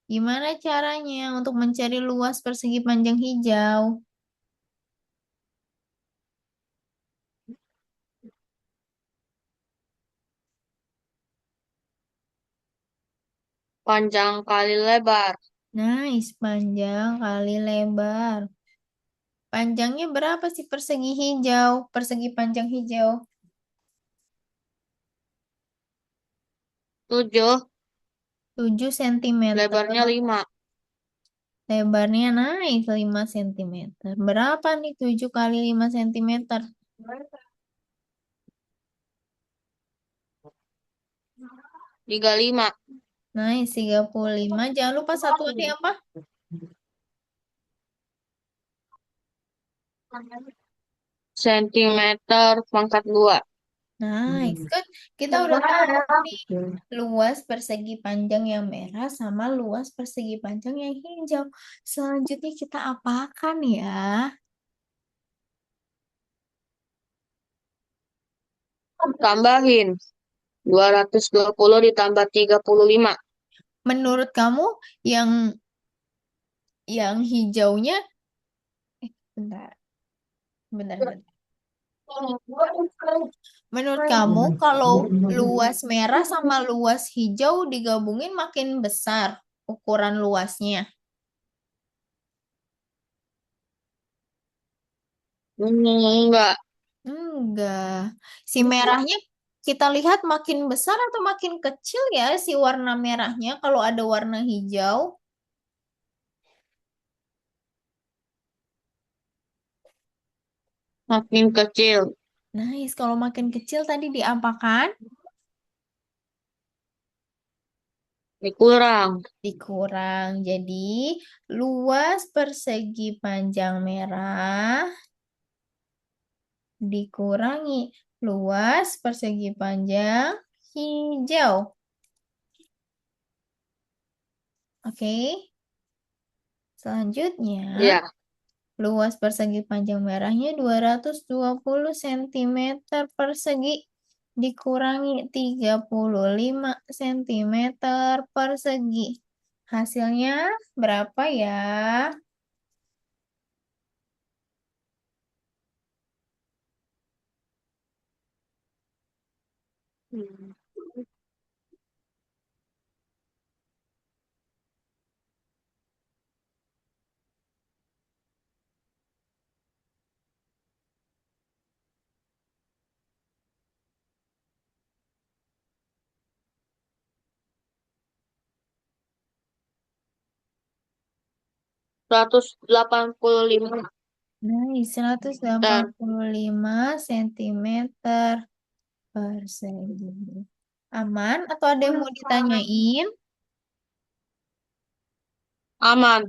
Gimana caranya untuk mencari luas persegi panjang hijau? Panjang kali lebar. Nice, panjang kali lebar. Panjangnya berapa sih persegi hijau? Persegi panjang hijau. 7. 7 sentimeter. Lebarnya 5. Lebarnya nice 5 sentimeter. Berapa nih 7 kali 5 sentimeter? 35. Nice 35. Jangan lupa satuannya apa? Sentimeter pangkat 2. Nice. Kan kita udah tahu nih luas persegi panjang yang merah sama luas persegi panjang yang hijau. Selanjutnya kita apakan ya? Tambahin. 220 ditambah 35. Menurut kamu yang hijaunya bentar, bentar, bentar. Menurut kamu, kalau luas merah sama luas hijau digabungin makin besar ukuran luasnya? Enggak, Enggak. Si merahnya kita lihat makin besar atau makin kecil ya si warna merahnya kalau ada warna hijau. makin kecil. Nice, kalau makin kecil tadi diapakan? Dikurang. Dikurang. Jadi luas persegi panjang merah dikurangi luas persegi panjang hijau. Oke. Selanjutnya, Ya, luas persegi panjang merahnya 220 cm persegi dikurangi 35 cm persegi. Hasilnya berapa ya? hmm, 185 Nah, meter. 185 cm persegi. Aman atau ada yang mau ditanyain? Aman.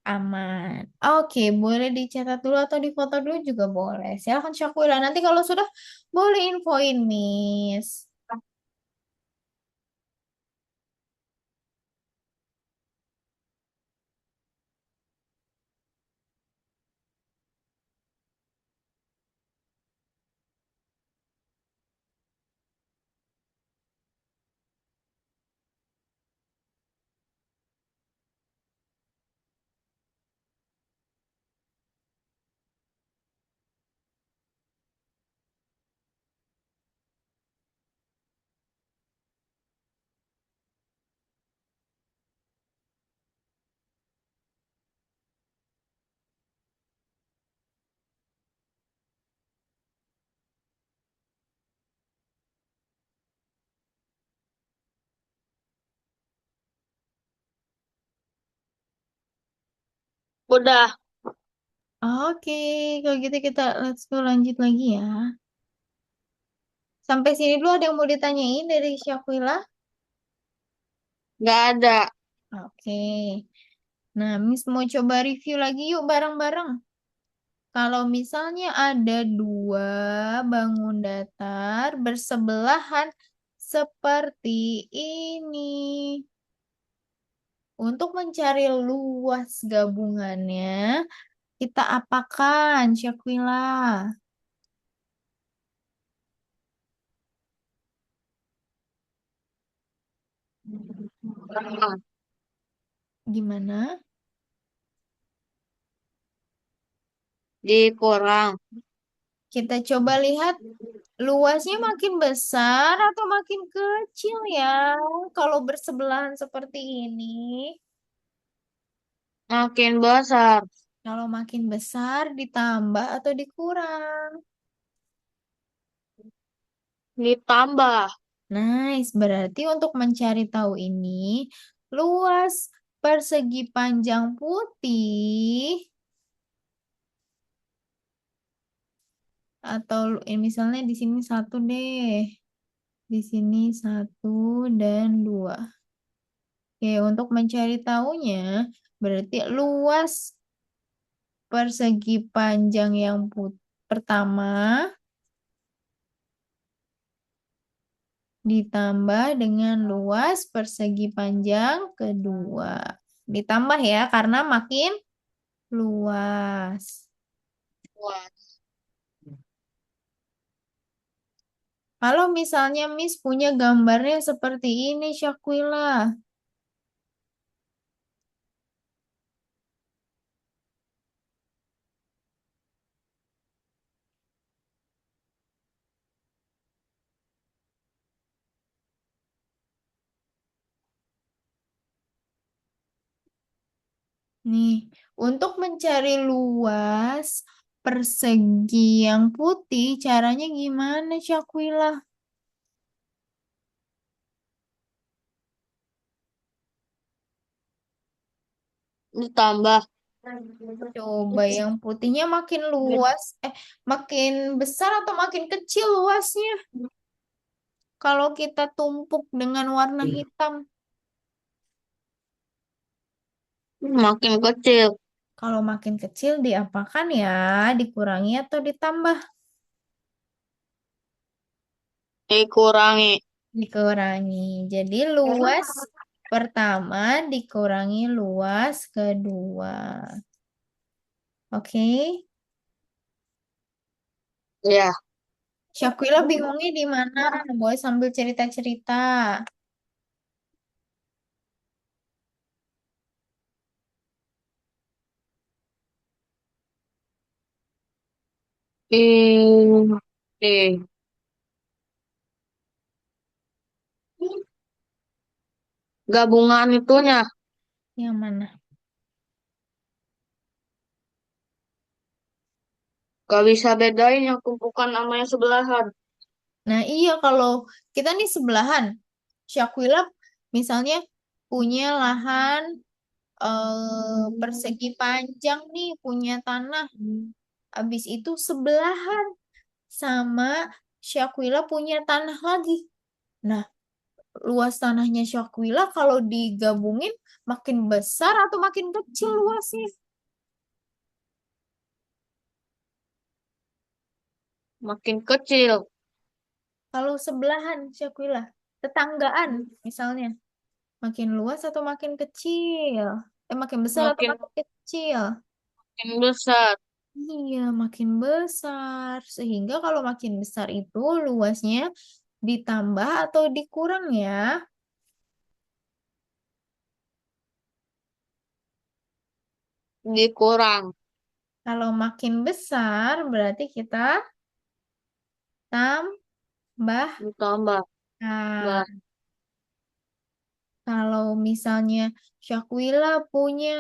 Aman. Oke, boleh dicatat dulu atau difoto dulu juga boleh. Silakan Syakula. Nanti kalau sudah boleh infoin, Miss. Udah. Oke, kalau gitu kita let's go lanjut lagi ya. Sampai sini dulu ada yang mau ditanyain dari Syakila? Nggak ada. Oke. Nah, Miss mau coba review lagi yuk bareng-bareng. Kalau misalnya ada dua bangun datar bersebelahan seperti ini. Untuk mencari luas gabungannya, kita apakan, Syakwila? Gimana? Dikurang. Kita coba lihat luasnya makin besar atau makin kecil ya. Kalau bersebelahan seperti ini. Makin besar. Kalau makin besar ditambah atau dikurang. Ditambah. Nice, berarti untuk mencari tahu ini, luas persegi panjang putih atau misalnya di sini satu deh, di sini satu dan dua. Oke, untuk mencari tahunya, berarti luas persegi panjang yang pertama ditambah dengan luas persegi panjang kedua. Ditambah ya, karena makin luas. Luas. Kalau misalnya Miss punya gambarnya seperti ini, Syakila. Nih, untuk mencari luas persegi yang putih, caranya gimana, Syakila? Ditambah. Coba yang putihnya makin luas, makin besar atau makin kecil luasnya? Kalau kita tumpuk dengan warna hitam, Makin kecil. kalau makin kecil diapakan ya? Dikurangi atau ditambah? Dikurangi. Dikurangi. Jadi luas pertama dikurangi luas kedua. Oke. Ya. Syakila bingungnya di mana? Boleh sambil cerita-cerita. Ini. Gabungan itunya. Yang mana? Gak bisa bedain yang tumpukan sama yang sebelahan. Nah, iya kalau kita nih sebelahan. Syakila misalnya punya lahan persegi panjang nih, punya tanah. Habis itu sebelahan sama Syakila punya tanah lagi. Nah, luas tanahnya Syakila kalau digabungin makin besar atau makin kecil luasnya? Makin kecil. Kalau sebelahan Syakila, tetanggaan misalnya, makin luas atau makin kecil? Makin besar atau Makin makin kecil? makin besar. Iya, makin besar. Sehingga kalau makin besar itu luasnya ditambah atau dikurang ya? Dikurang. Kalau makin besar berarti kita tambahkan. Ditambah. Bah. Kalau misalnya Syakila punya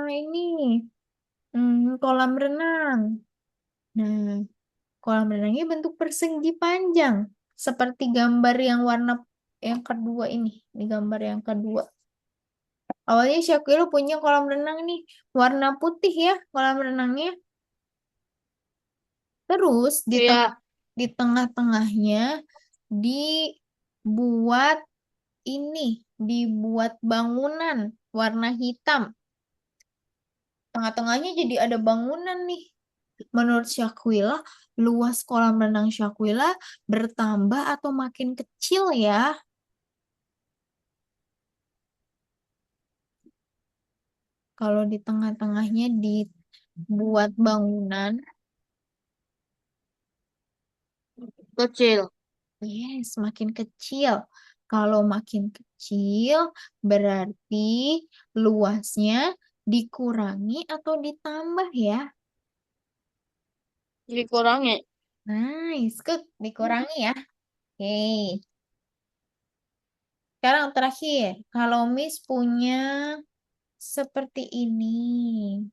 ini kolam renang. Nah, kolam renangnya bentuk persegi panjang. Seperti gambar yang warna yang kedua ini. Di gambar yang kedua. Awalnya Syakila punya kolam renang nih. Warna putih ya kolam renangnya. Terus Iya. di tengah-tengahnya dibuat ini. Dibuat bangunan warna hitam. Tengah-tengahnya jadi ada bangunan nih. Menurut Syakila, luas kolam renang Syakila bertambah atau makin kecil ya? Kalau di tengah-tengahnya dibuat bangunan, Kecil. yes, makin kecil. Kalau makin kecil, berarti luasnya dikurangi atau ditambah ya? Dikurangi. Nice, good. Dikurangi ya. Oke. Sekarang terakhir, kalau Miss punya seperti ini.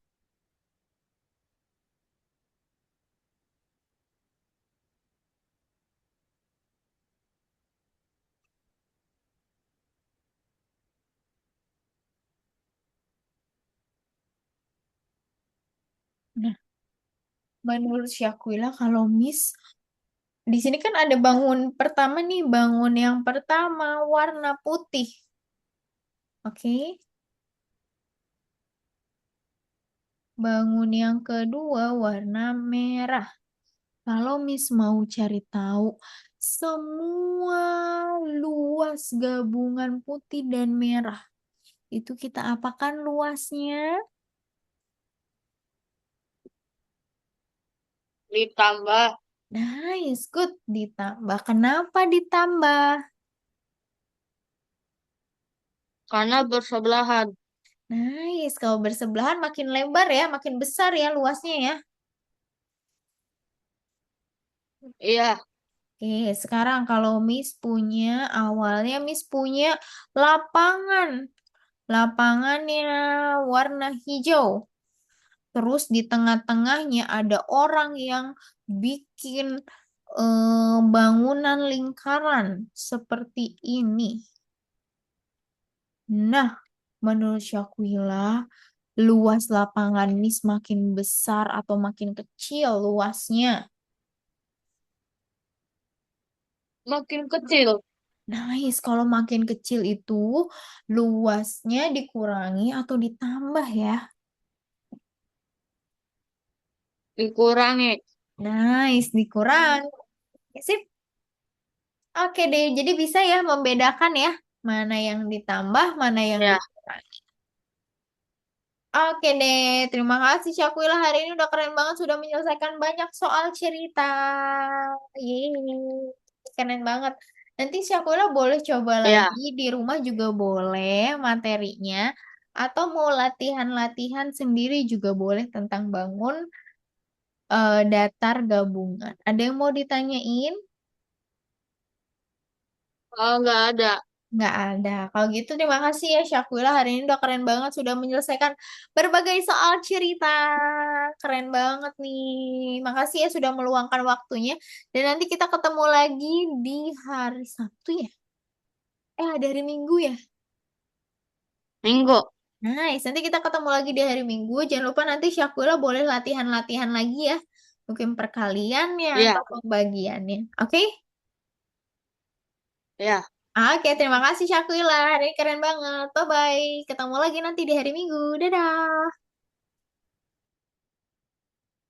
Nah, menurut Syakila kalau Miss di sini kan ada bangun pertama nih, bangun yang pertama warna putih. Oke. Bangun yang kedua warna merah. Kalau Miss mau cari tahu semua luas gabungan putih dan merah, itu kita apakan luasnya? Ditambah. Nice, good. Ditambah. Kenapa ditambah? Karena bersebelahan. Nice. Kalau bersebelahan makin lebar ya, makin besar ya luasnya ya. Iya. Oke, sekarang kalau Miss punya, awalnya Miss punya lapangan. Lapangannya warna hijau. Terus di tengah-tengahnya ada orang yang bikin bangunan lingkaran seperti ini. Nah, menurut Syakila, luas lapangan ini semakin besar atau makin kecil luasnya? Makin kecil. Nice, kalau makin kecil itu luasnya dikurangi atau ditambah ya? Dikurangi. Nice, dikurangi. Sip. Oke deh, jadi bisa ya membedakan ya mana yang ditambah, mana yang Ya. dikurangi. Oke deh, terima kasih Syakila hari ini udah keren banget sudah menyelesaikan banyak soal cerita. Yeay, keren banget. Nanti Syakila boleh coba Ya. lagi di rumah juga boleh materinya atau mau latihan-latihan sendiri juga boleh tentang bangun datar gabungan. Ada yang mau ditanyain? Oh, nggak ada. Nggak ada. Kalau gitu terima kasih ya Syakila. Hari ini udah keren banget sudah menyelesaikan berbagai soal cerita. Keren banget nih. Makasih ya sudah meluangkan waktunya. Dan nanti kita ketemu lagi di hari Sabtu ya. Ada hari Minggu ya. Minggu. Nice. Nanti kita ketemu lagi di hari Minggu. Jangan lupa nanti Syakila boleh latihan-latihan lagi ya. Mungkin perkaliannya atau Ya. pembagiannya. Oke? Ya. Oke, terima kasih Syakila. Hari ini keren banget. Bye-bye. Ketemu lagi nanti di hari Minggu. Dadah.